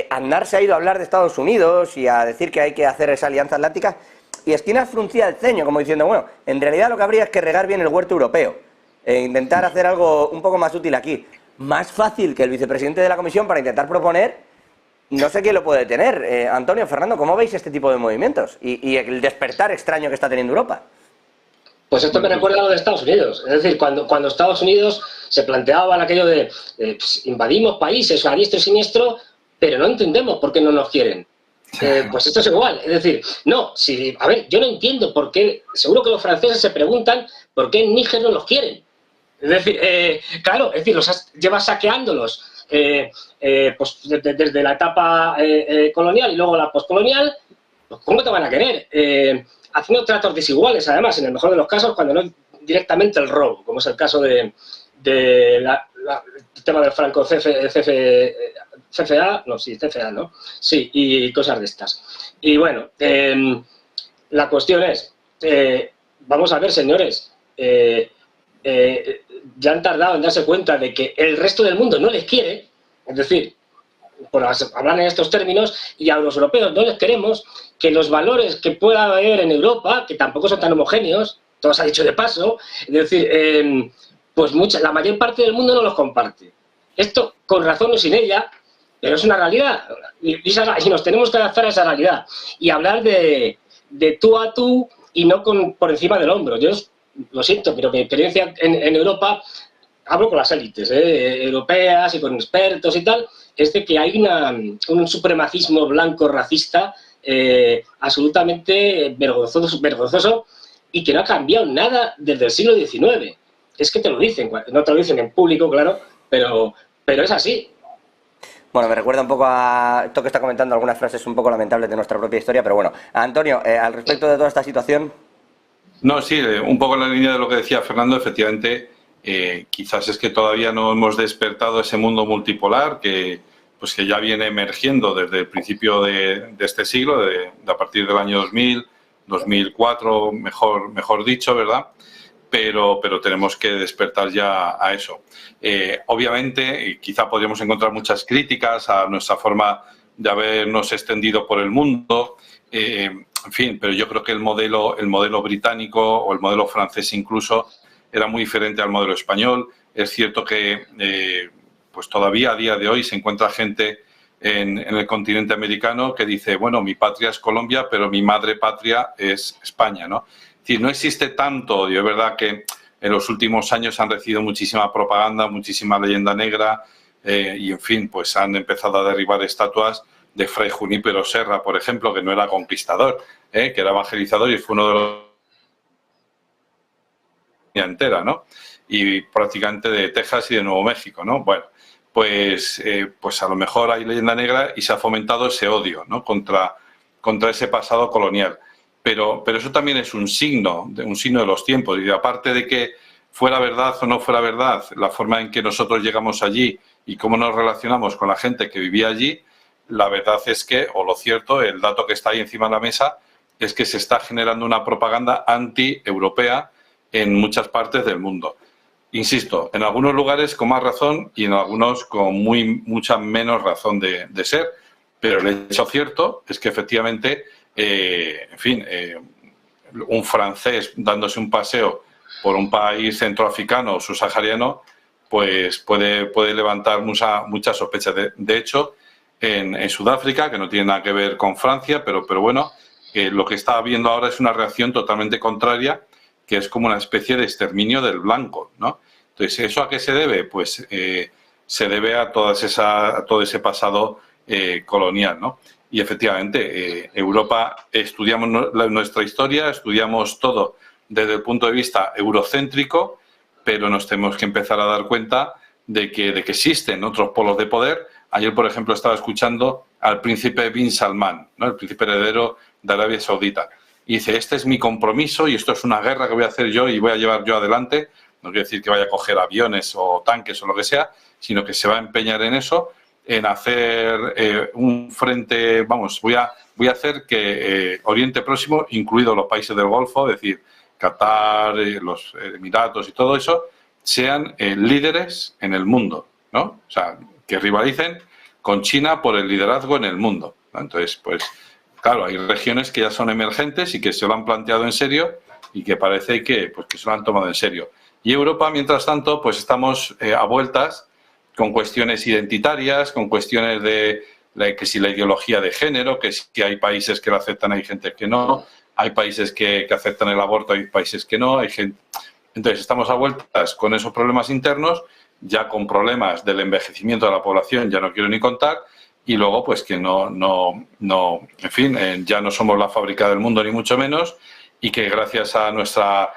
Aznar se ha ido a hablar de Estados Unidos y a decir que hay que hacer esa alianza atlántica, y Schinas fruncía el ceño como diciendo, bueno, en realidad lo que habría es que regar bien el huerto europeo, intentar hacer algo un poco más útil aquí. Más fácil que el vicepresidente de la Comisión para intentar proponer, no sé quién lo puede tener. Antonio, Fernando, ¿cómo veis este tipo de movimientos y el despertar extraño que está teniendo Europa? Pues esto me recuerda a lo de Estados Unidos. Es decir, cuando Estados Unidos se planteaban aquello de pues, invadimos países a diestro y siniestro, pero no entendemos por qué no nos quieren. Pues esto es igual. Es decir, no, a ver, yo no entiendo por qué, seguro que los franceses se preguntan por qué en Níger no los quieren. Es decir, claro, es decir, llevas saqueándolos pues desde la etapa colonial y luego la postcolonial, pues ¿cómo te van a querer? Haciendo tratos desiguales, además, en el mejor de los casos, cuando no directamente el robo, como es el caso del tema del franco CFA, ¿no? Sí, y cosas de estas. Y bueno, la cuestión es, vamos a ver, señores, ya han tardado en darse cuenta de que el resto del mundo no les quiere, es decir, hablan en estos términos, y a los europeos no les queremos, que los valores que pueda haber en Europa, que tampoco son tan homogéneos, todo se ha dicho de paso, es decir, pues la mayor parte del mundo no los comparte. Esto, con razón o sin ella, pero es una realidad, y nos tenemos que adaptar a esa realidad, y hablar de tú a tú y no por encima del hombro. Yo lo siento, pero mi experiencia en Europa, hablo con las élites europeas y con expertos y tal, es de que hay un supremacismo blanco racista absolutamente vergonzoso y que no ha cambiado nada desde el siglo XIX. Es que te lo dicen, no te lo dicen en público, claro, pero es así. Bueno, me recuerda un poco a esto que está comentando, algunas frases un poco lamentables de nuestra propia historia, pero bueno. Antonio, al respecto de toda esta situación... No, sí, un poco en la línea de lo que decía Fernando, efectivamente, quizás es que todavía no hemos despertado ese mundo multipolar que ya viene emergiendo desde el principio de este siglo, a partir del año 2000, 2004, mejor dicho, ¿verdad? Pero tenemos que despertar ya a eso. Obviamente, quizá podríamos encontrar muchas críticas a nuestra forma de habernos extendido por el mundo, en fin, pero yo creo que el modelo británico o el modelo francés incluso era muy diferente al modelo español. Es cierto que pues todavía a día de hoy se encuentra gente en el continente americano que dice, bueno, mi patria es Colombia, pero mi madre patria es España, ¿no? Es decir, no existe tanto odio. Es verdad que en los últimos años han recibido muchísima propaganda, muchísima leyenda negra y, en fin, pues han empezado a derribar estatuas de Fray Junípero Serra, por ejemplo, que no era conquistador, que era evangelizador y fue uno de los entera, ¿no? Y prácticamente de Texas y de Nuevo México, ¿no? Bueno, pues a lo mejor hay leyenda negra y se ha fomentado ese odio, ¿no? contra ese pasado colonial. Pero eso también es un signo de los tiempos. Y aparte de que fuera verdad o no fuera verdad, la forma en que nosotros llegamos allí y cómo nos relacionamos con la gente que vivía allí, la verdad es que, o lo cierto, el dato que está ahí encima de la mesa, es que se está generando una propaganda anti-europea en muchas partes del mundo. Insisto, en algunos lugares con más razón y en algunos con mucha menos razón de ser, pero el hecho cierto es que efectivamente, en fin, un francés dándose un paseo por un país centroafricano o subsahariano, pues puede levantar muchas sospechas. De hecho, en Sudáfrica, que no tiene nada que ver con Francia, pero bueno, lo que está habiendo ahora es una reacción totalmente contraria, que es como una especie de exterminio del blanco, ¿no? Entonces, ¿eso a qué se debe? Pues se debe a todo ese pasado colonial, ¿no? Y efectivamente, Europa, estudiamos nuestra historia, estudiamos todo desde el punto de vista eurocéntrico, pero nos tenemos que empezar a dar cuenta de que existen otros polos de poder. Ayer, por ejemplo, estaba escuchando al príncipe Bin Salman, ¿no? El príncipe heredero de Arabia Saudita. Y dice, este es mi compromiso y esto es una guerra que voy a hacer yo y voy a llevar yo adelante. No quiere decir que vaya a coger aviones o tanques o lo que sea, sino que se va a empeñar en eso, en hacer un frente, vamos, voy a hacer que Oriente Próximo, incluidos los países del Golfo, es decir, Qatar, los Emiratos y todo eso, sean líderes en el mundo, ¿no? O sea, que rivalicen con China por el liderazgo en el mundo, ¿no? Entonces, pues, claro, hay regiones que ya son emergentes y que se lo han planteado en serio y que parece que se lo han tomado en serio. Y Europa, mientras tanto, pues estamos a vueltas con cuestiones identitarias, con cuestiones de que si la ideología de género, que si hay países que lo aceptan, hay gente que no, hay países que aceptan el aborto, hay países que no, hay gente... Entonces estamos a vueltas con esos problemas internos, ya con problemas del envejecimiento de la población, ya no quiero ni contar, y luego pues que en fin, ya no somos la fábrica del mundo ni mucho menos, y que gracias a nuestra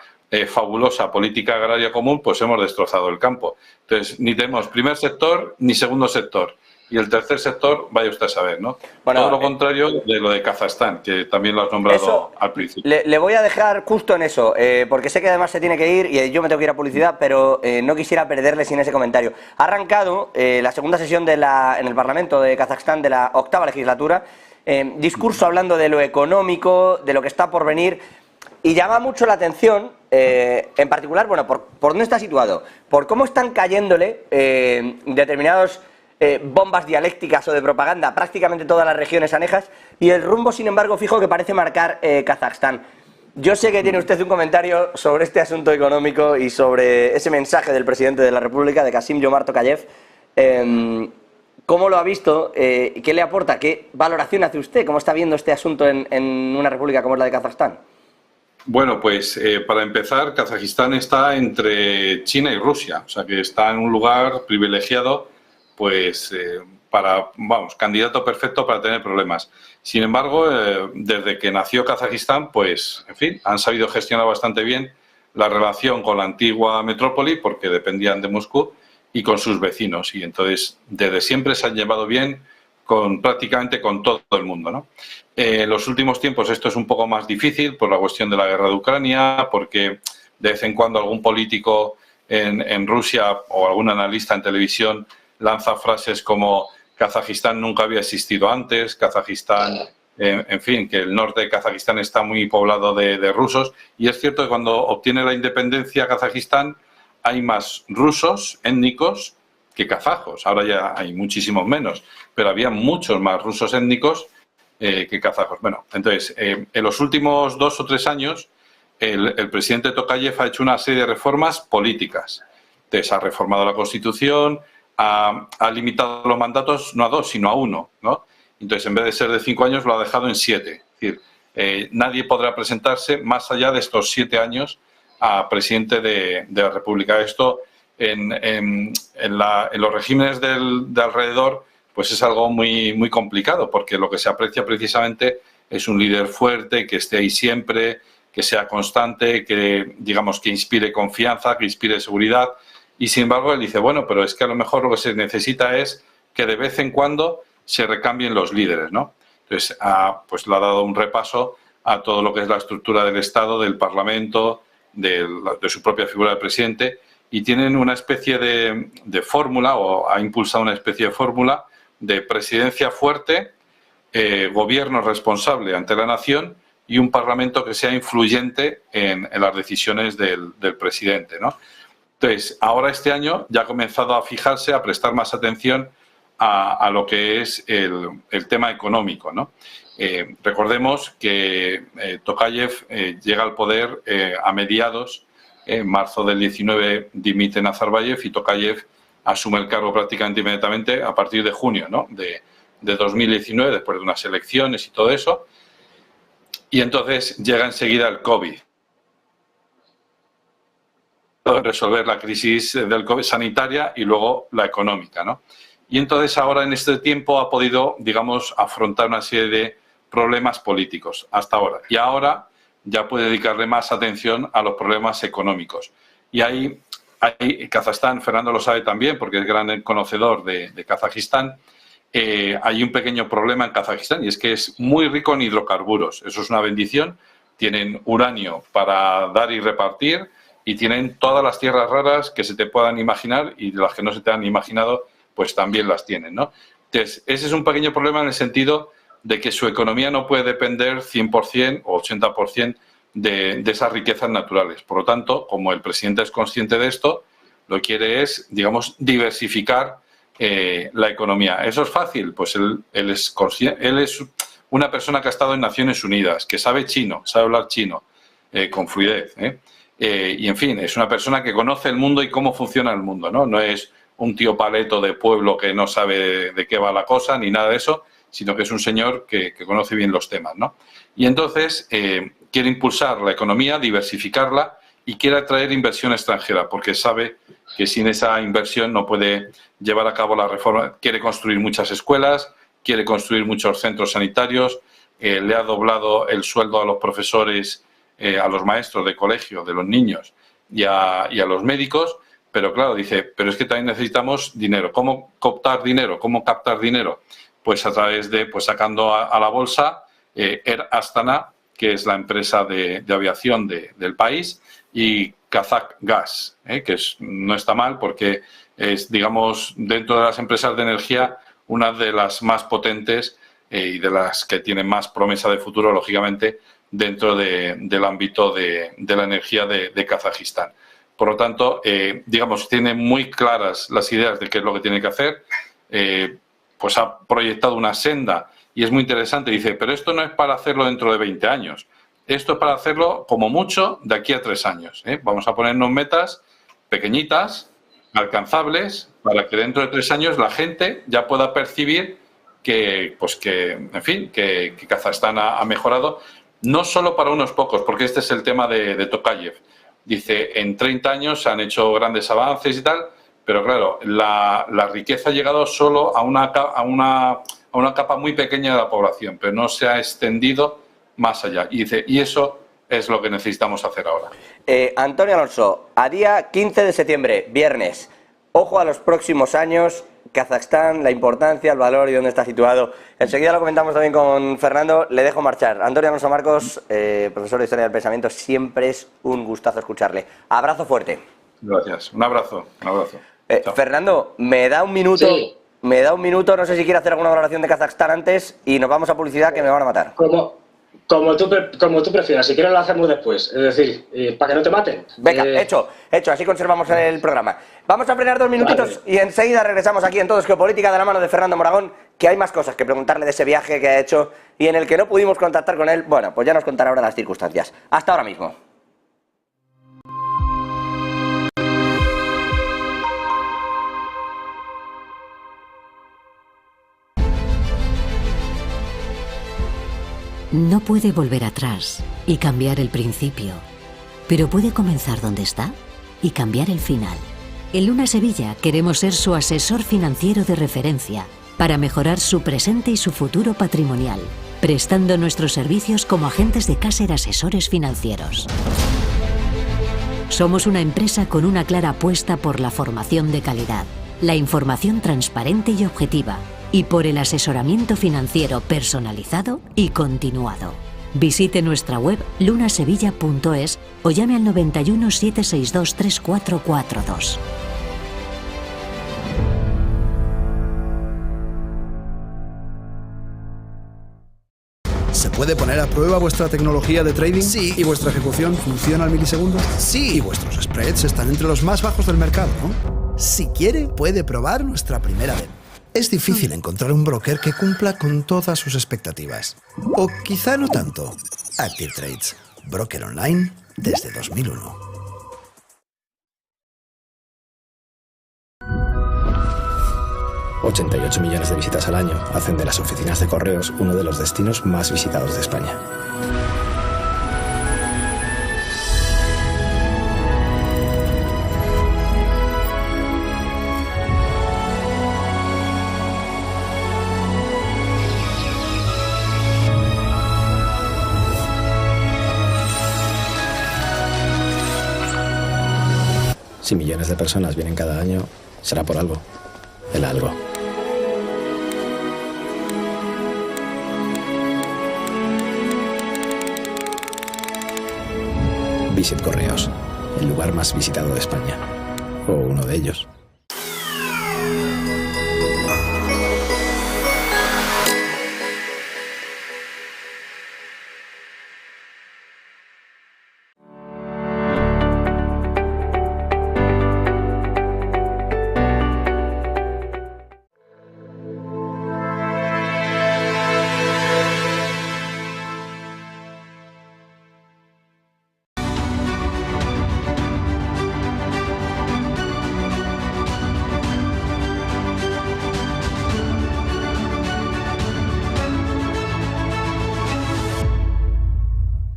fabulosa política agraria común, pues hemos destrozado el campo. Entonces, ni tenemos primer sector ni segundo sector. Y el tercer sector, vaya usted a saber, ¿no? Bueno, todo lo contrario de lo de Kazajstán, que también lo has nombrado al principio. Le voy a dejar justo en eso, porque sé que además se tiene que ir y yo me tengo que ir a publicidad, pero no quisiera perderle sin ese comentario. Ha arrancado la segunda sesión en el Parlamento de Kazajstán de la 8ª legislatura, discurso hablando de lo económico, de lo que está por venir, y llama mucho la atención, en particular, bueno, por dónde está situado, por cómo están cayéndole determinados bombas dialécticas o de propaganda prácticamente todas las regiones anejas y el rumbo, sin embargo, fijo que parece marcar Kazajstán. Yo sé que tiene usted un comentario sobre este asunto económico y sobre ese mensaje del presidente de la República, de Kassym-Jomart Tokayev. ¿Cómo lo ha visto? ¿Qué le aporta? ¿Qué valoración hace usted? ¿Cómo está viendo este asunto en una república como es la de Kazajstán? Bueno, pues para empezar, Kazajistán está entre China y Rusia, o sea que está en un lugar privilegiado, pues candidato perfecto para tener problemas. Sin embargo, desde que nació Kazajistán, pues, en fin, han sabido gestionar bastante bien la relación con la antigua metrópoli, porque dependían de Moscú, y con sus vecinos. Y entonces, desde siempre se han llevado bien prácticamente con todo el mundo, ¿no? En los últimos tiempos esto es un poco más difícil por la cuestión de la guerra de Ucrania, porque de vez en cuando algún político en Rusia o algún analista en televisión lanza frases como Kazajistán nunca había existido antes, Kazajistán, en fin, que el norte de Kazajistán está muy poblado de rusos. Y es cierto que cuando obtiene la independencia Kazajistán hay más rusos étnicos que kazajos. Ahora ya hay muchísimos menos, pero había muchos más rusos étnicos que kazajos. Bueno, entonces, en los últimos 2 o 3 años, el presidente Tokayev ha hecho una serie de reformas políticas. Entonces, ha reformado la Constitución, ha limitado los mandatos no a 2, sino a 1, ¿no? Entonces, en vez de ser de 5 años, lo ha dejado en 7. Es decir, nadie podrá presentarse más allá de estos 7 años a presidente de la República. Esto, en los regímenes de alrededor, pues es algo muy, muy complicado, porque lo que se aprecia precisamente es un líder fuerte, que esté ahí siempre, que sea constante, que, digamos, que inspire confianza, que inspire seguridad. Y, sin embargo, él dice, bueno, pero es que a lo mejor lo que se necesita es que de vez en cuando se recambien los líderes, ¿no? Entonces, pues le ha dado un repaso a todo lo que es la estructura del Estado, del Parlamento, de su propia figura de presidente, y tienen una especie de fórmula, o ha impulsado una especie de fórmula de presidencia fuerte, gobierno responsable ante la nación y un Parlamento que sea influyente en las decisiones del presidente, ¿no? Entonces, ahora este año ya ha comenzado a fijarse, a prestar más atención a lo que es el tema económico, ¿no? Recordemos que Tokayev llega al poder a mediados, en marzo del 19 dimite Nazarbayev y Tokayev asume el cargo prácticamente inmediatamente a partir de junio, ¿no? de 2019, después de unas elecciones y todo eso. Y entonces llega enseguida el COVID. Resolver la crisis del COVID sanitaria y luego la económica, ¿no? Y entonces ahora en este tiempo ha podido, digamos, afrontar una serie de problemas políticos hasta ahora. Y ahora ya puede dedicarle más atención a los problemas económicos. Y ahí Kazajstán, Fernando lo sabe también porque es gran conocedor de Kazajistán, hay un pequeño problema en Kazajistán y es que es muy rico en hidrocarburos. Eso es una bendición. Tienen uranio para dar y repartir y tienen todas las tierras raras que se te puedan imaginar y las que no se te han imaginado, pues también las tienen, ¿no? Entonces, ese es un pequeño problema en el sentido de que su economía no puede depender 100% o 80% de esas riquezas naturales. Por lo tanto, como el presidente es consciente de esto, lo que quiere es, digamos, diversificar la economía. ¿Eso es fácil? Pues él es una persona que ha estado en Naciones Unidas, que sabe chino, sabe hablar chino con fluidez, y, en fin, es una persona que conoce el mundo y cómo funciona el mundo, ¿no? No es un tío paleto de pueblo que no sabe de qué va la cosa ni nada de eso, sino que es un señor que conoce bien los temas, ¿no? Y entonces quiere impulsar la economía, diversificarla y quiere atraer inversión extranjera, porque sabe que sin esa inversión no puede llevar a cabo la reforma. Quiere construir muchas escuelas, quiere construir muchos centros sanitarios, le ha doblado el sueldo a los profesores, a los maestros de colegio, de los niños y a los médicos, pero claro, dice, pero es que también necesitamos dinero. ¿Cómo cooptar dinero? ¿Cómo captar dinero? Pues a través de, pues sacando a la bolsa Air Astana, que es la empresa de aviación del país, y Kazakgas, que no está mal porque es, digamos, dentro de las empresas de energía, una de las más potentes y de las que tienen más promesa de futuro, lógicamente, dentro del ámbito de la energía de Kazajistán. Por lo tanto, digamos, tiene muy claras las ideas de qué es lo que tiene que hacer, pues ha proyectado una senda y es muy interesante. Dice, pero esto no es para hacerlo dentro de 20 años. Esto es para hacerlo, como mucho, de aquí a 3 años. Vamos a ponernos metas pequeñitas, alcanzables, para que dentro de 3 años la gente ya pueda percibir que Kazajstán ha mejorado, no solo para unos pocos, porque este es el tema de Tokayev. Dice, en 30 años se han hecho grandes avances y tal, pero claro, la riqueza ha llegado solo a una capa muy pequeña de la población, pero no se ha extendido más allá. Y dice, y eso es lo que necesitamos hacer ahora. Antonio Alonso, a día 15 de septiembre, viernes, ojo a los próximos años, Kazajstán, la importancia, el valor y dónde está situado. Enseguida lo comentamos también con Fernando, le dejo marchar. Antonio Alonso Marcos, profesor de Historia del Pensamiento, siempre es un gustazo escucharle. Abrazo fuerte. Gracias, un abrazo, un abrazo. Fernando, me da un minuto, Sí. no sé si quiere hacer alguna valoración de Kazajstán antes y nos vamos a publicidad que me van a matar. Como tú prefieras, si quieres lo hacemos después, es decir, para que no te maten. Venga, hecho, así conservamos el programa. Vamos a frenar 2 minutitos y enseguida regresamos aquí en Todo es Geopolítica de la mano de Fernando Moragón, que hay más cosas que preguntarle de ese viaje que ha hecho y en el que no pudimos contactar con él. Bueno, pues ya nos contará ahora las circunstancias. Hasta ahora mismo. No puede volver atrás y cambiar el principio, pero puede comenzar donde está y cambiar el final. En Luna Sevilla queremos ser su asesor financiero de referencia para mejorar su presente y su futuro patrimonial, prestando nuestros servicios como agentes de Caser Asesores Financieros. Somos una empresa con una clara apuesta por la formación de calidad, la información transparente y objetiva, y por el asesoramiento financiero personalizado y continuado. Visite nuestra web lunasevilla.es o llame al 91 762 3442. ¿Se puede poner a prueba vuestra tecnología de trading? Sí. ¿Y vuestra ejecución funciona al milisegundo? Sí. ¿Y vuestros spreads están entre los más bajos del mercado, no? Si quiere, puede probar nuestra primera vez. Es difícil encontrar un broker que cumpla con todas sus expectativas. O quizá no tanto. Active Trades, broker online desde 2001. $88 millones de visitas al año hacen de las oficinas de correos uno de los destinos más visitados de España. Si millones de personas vienen cada año, será por algo. El algo. Visit Correos, el lugar más visitado de España. O uno de ellos.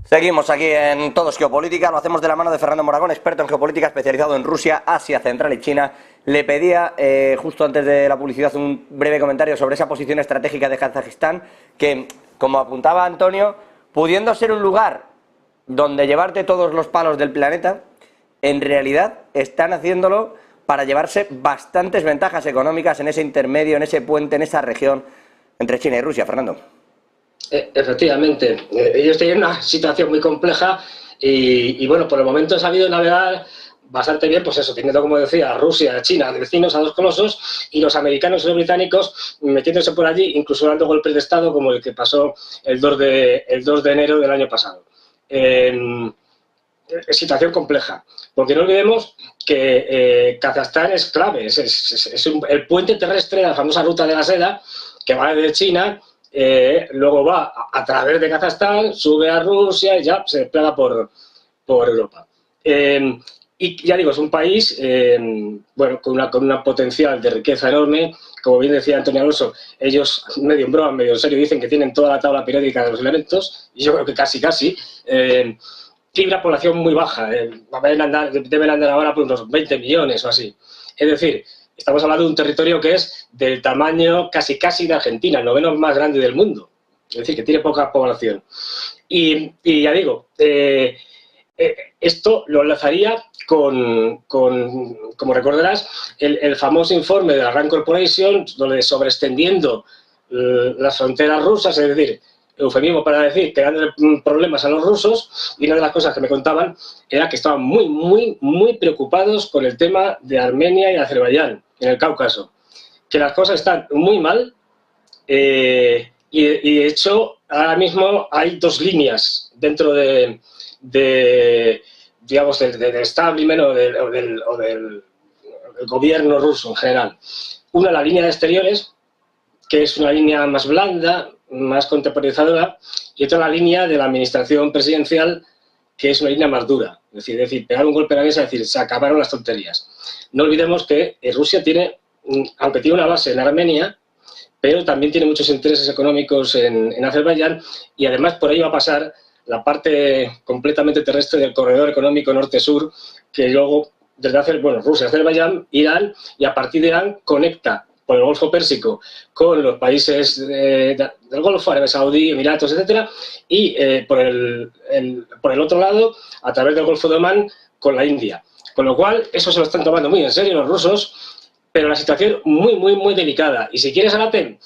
Seguimos aquí en Todo es Geopolítica, lo hacemos de la mano de Fernando Moragón, experto en geopolítica especializado en Rusia, Asia Central y China. Le pedía, justo antes de la publicidad, un breve comentario sobre esa posición estratégica de Kazajistán, que, como apuntaba Antonio, pudiendo ser un lugar donde llevarte todos los palos del planeta, en realidad están haciéndolo para llevarse bastantes ventajas económicas en ese intermedio, en ese puente, en esa región entre China y Rusia. Fernando. Efectivamente, ellos tienen una situación muy compleja y bueno, por el momento han sabido navegar bastante bien, pues eso, teniendo, como decía, a Rusia, a China, de vecinos, a dos colosos, y los americanos y los británicos metiéndose por allí, incluso dando golpes de Estado como el que pasó el 2 de enero del año pasado. Situación compleja, porque no olvidemos que Kazajstán es clave, es el puente terrestre de la famosa ruta de la seda, que va desde China. Luego va a través de Kazajstán, sube a Rusia y ya se desplaza por Europa. Y ya digo, es un país bueno, con una potencial de riqueza enorme. Como bien decía Antonio Alonso, ellos, medio en broma, medio en serio, dicen que tienen toda la tabla periódica de los elementos, y yo creo que casi. Tiene una población muy baja, deben andar ahora por unos 20 millones o así. Es decir, estamos hablando de un territorio que es del tamaño casi de Argentina, el noveno más grande del mundo. Es decir, que tiene poca población. Y ya digo, esto lo enlazaría con como recordarás, el famoso informe de la Rand Corporation, donde sobreextendiendo las fronteras rusas, es decir, eufemismo para decir que dan problemas a los rusos, y una de las cosas que me contaban era que estaban muy preocupados con el tema de Armenia y Azerbaiyán, en el Cáucaso, que las cosas están muy mal y de hecho ahora mismo hay dos líneas dentro digamos, del establishment o del gobierno ruso en general. Una, la línea de exteriores, que es una línea más blanda, más contemporizadora, y otra, la línea de la administración presidencial, que es una línea más dura. Es decir, pegar un golpe a la mesa y decir, se acabaron las tonterías. No olvidemos que Rusia tiene, aunque tiene una base en Armenia, pero también tiene muchos intereses económicos en Azerbaiyán, y además por ahí va a pasar la parte completamente terrestre del corredor económico norte-sur, que luego, desde Rusia, Azerbaiyán, Irán, y a partir de Irán conecta por el Golfo Pérsico con los países del Golfo, Arabia Saudí, Emiratos, etcétera, y por el otro lado, a través del Golfo de Omán, con la India. Con lo cual, eso se lo están tomando muy en serio los rusos, pero la situación muy, muy, muy delicada. Y si quieres, ahora te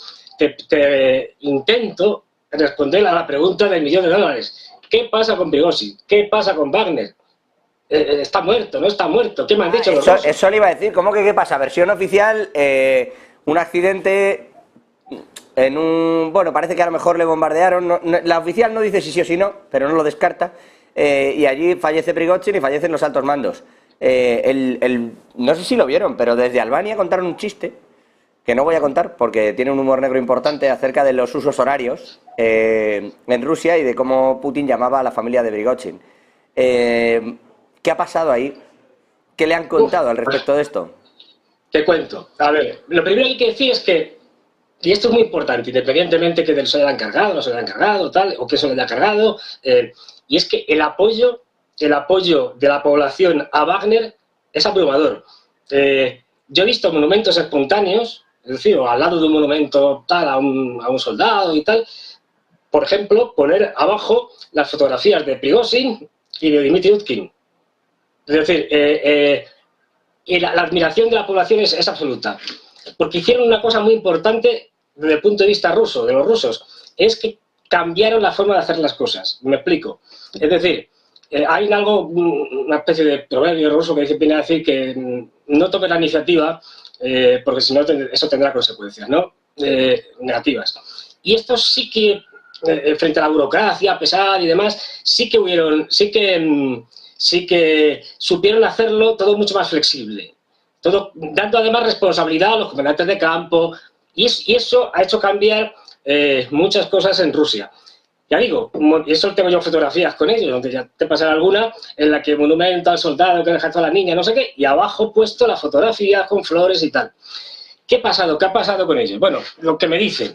intento responder a la pregunta del $1.000.000. ¿Qué pasa con Prigozhin? ¿Qué pasa con Wagner? ¿Está muerto? ¿No está muerto? ¿Qué me han dicho los rusos? Eso le iba a decir. ¿Cómo que qué pasa? Versión oficial, un accidente en un... Bueno, parece que a lo mejor le bombardearon. La oficial no dice si sí o si no, pero no lo descarta. Y allí fallece Prigozhin y fallecen los altos mandos. No sé si lo vieron, pero desde Albania contaron un chiste, que no voy a contar porque tiene un humor negro importante, acerca de los usos horarios en Rusia y de cómo Putin llamaba a la familia de Prigozhin. ¿Qué ha pasado ahí? ¿Qué le han contado al respecto de esto? Te cuento. A ver, lo primero que hay que decir es que, y esto es muy importante, independientemente que se le hayan cargado, no se le hayan cargado, tal, o que se le haya cargado, y es que el apoyo de la población a Wagner es abrumador. Yo he visto monumentos espontáneos, es decir, al lado de un monumento tal a un soldado y tal, por ejemplo, poner abajo las fotografías de Prigozhin y de Dmitry Utkin. Es decir, y la admiración de la población es absoluta. Porque hicieron una cosa muy importante desde el punto de vista ruso, de los rusos, es que cambiaron la forma de hacer las cosas. Me explico. Es decir, hay una especie de proverbio ruso que viene a decir que no tomes la iniciativa porque si no eso tendrá consecuencias, ¿no? Negativas. Y estos sí que, frente a la burocracia pesada y demás, sí que supieron hacerlo todo mucho más flexible. Todo, dando además responsabilidad a los comandantes de campo, y eso ha hecho cambiar muchas cosas en Rusia. Ya digo, y eso tengo yo fotografías con ellos, donde ya te pasará alguna, en la que monumento al soldado que deja a la niña, no sé qué, y abajo puesto la fotografía con flores y tal. ¿Qué ha pasado? ¿Qué ha pasado con ellos? Bueno, lo que me dicen.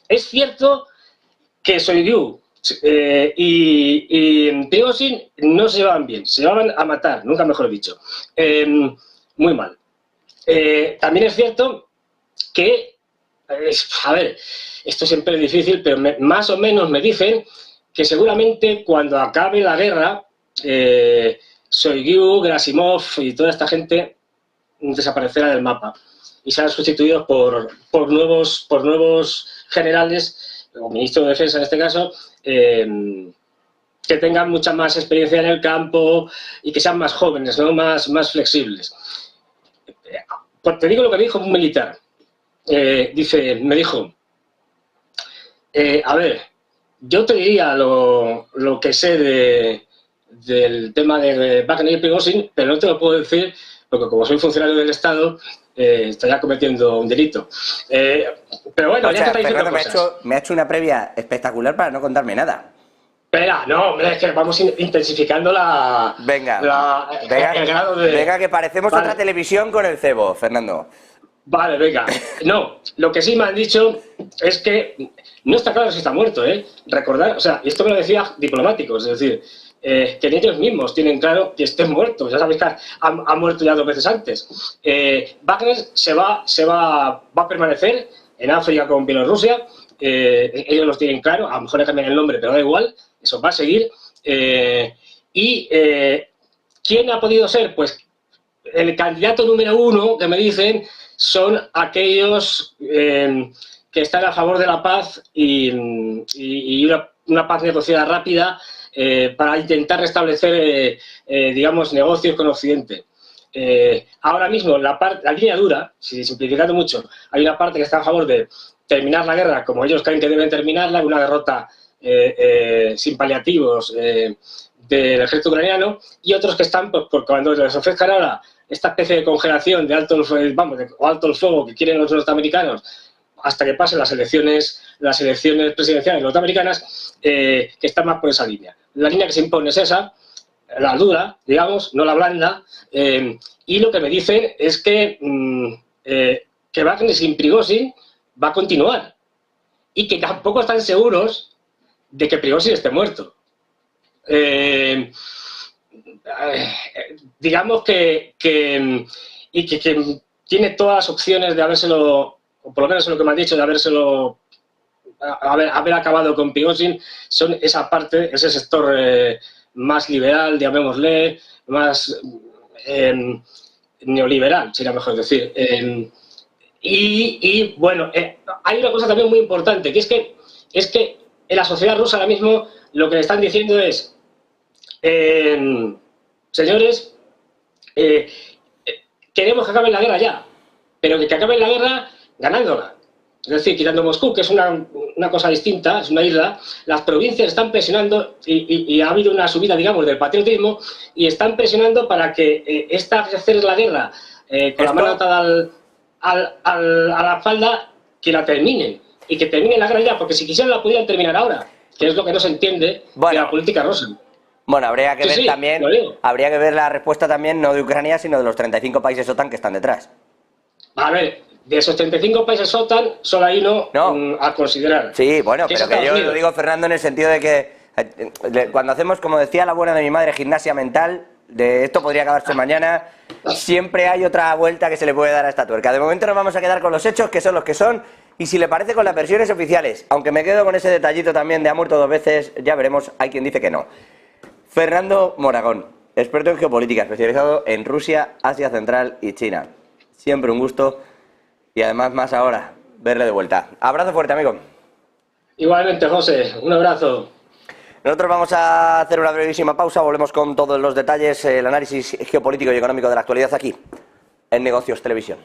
Es cierto que Shoigu y Prigozhin no se llevaban bien, se llevaban a matar, nunca mejor dicho. Muy mal. También es cierto que, a ver, esto siempre es difícil, pero más o menos me dicen que seguramente cuando acabe la guerra, Shoigu, Gerasimov y toda esta gente desaparecerá del mapa y serán sustituidos por nuevos generales, o ministros de defensa en este caso, que tengan mucha más experiencia en el campo y que sean más jóvenes, ¿no? más flexibles. Pues te digo lo que dijo un militar. Me dijo, a ver, yo te diría lo que sé del tema de Wagner y Prigozhin, pero no te lo puedo decir porque como soy funcionario del Estado, estaría cometiendo un delito. Pero bueno, ya te está diciendo cosas. Me ha hecho una previa espectacular para no contarme nada. Espera, no, hombre, es que vamos intensificando el grado de... Venga, que parecemos otra televisión con el cebo, Fernando. Vale, venga. No, lo que sí me han dicho es que no está claro si está muerto, ¿eh? Recordar, o sea, esto me lo decía diplomáticos, es decir, que ellos mismos tienen claro que estén muertos. Ya sabéis que ha muerto ya 2 veces antes. Wagner va a permanecer en África con Bielorrusia. Ellos los tienen claro, a lo mejor le cambian el nombre, pero da igual, eso va a seguir. ¿Quién ha podido ser? Pues el candidato número 1 que me dicen son aquellos que están a favor de la paz y una paz negociada rápida para intentar restablecer, digamos, negocios con Occidente. Ahora mismo, la línea dura, si simplificando mucho, hay una parte que está a favor de terminar la guerra como ellos creen que deben terminarla, una derrota sin paliativos del ejército ucraniano, y otros que están, pues, por cuando les ofrezcan ahora esta especie de congelación de alto el fuego que quieren los norteamericanos hasta que pasen las elecciones presidenciales norteamericanas, que están más por esa línea. La línea que se impone es esa, la dura, digamos, no la blanda, y lo que me dicen es que Wagner sin Prigozhin va a continuar y que tampoco están seguros de que Prigozhin esté muerto. Digamos que tiene todas las opciones de habérselo, o por lo menos en lo que me han dicho, de habérselo haber acabado con Prigozhin, son esa parte, ese sector más liberal, llamémosle, más neoliberal, sería mejor decir. Y bueno, hay una cosa también muy importante, que es que en la sociedad rusa ahora mismo lo que le están diciendo es, señores, queremos que acabe la guerra ya, pero que acabe la guerra ganándola. Es decir, quitando Moscú, que es una cosa distinta, es una isla, las provincias están presionando y ha habido una subida, digamos, del patriotismo y están presionando para que hacer la guerra con la mano atada a la falda, que la terminen y que terminen la guerra ya, porque si quisieran la pudieran terminar ahora, que es lo que no se entiende de la política rusa. Bueno, habría que ver también, habría que ver la respuesta también no de Ucrania, sino de los 35 países OTAN que están detrás. A ver, de esos 35 países OTAN, solo hay uno a considerar. Sí, bueno, pero que yo lo digo, Fernando, en el sentido de que cuando hacemos, como decía la abuela de mi madre, gimnasia mental, de esto podría acabarse mañana, siempre hay otra vuelta que se le puede dar a esta tuerca. De momento nos vamos a quedar con los hechos, que son los que son, y si le parece con las versiones oficiales, aunque me quedo con ese detallito también de ha muerto 2 veces, ya veremos, hay quien dice que no. Fernando Moragón, experto en geopolítica, especializado en Rusia, Asia Central y China. Siempre un gusto y además más ahora verle de vuelta. Abrazo fuerte, amigo. Igualmente, José, un abrazo. Nosotros vamos a hacer una brevísima pausa, volvemos con todos los detalles, el análisis geopolítico y económico de la actualidad aquí, en Negocios Televisión.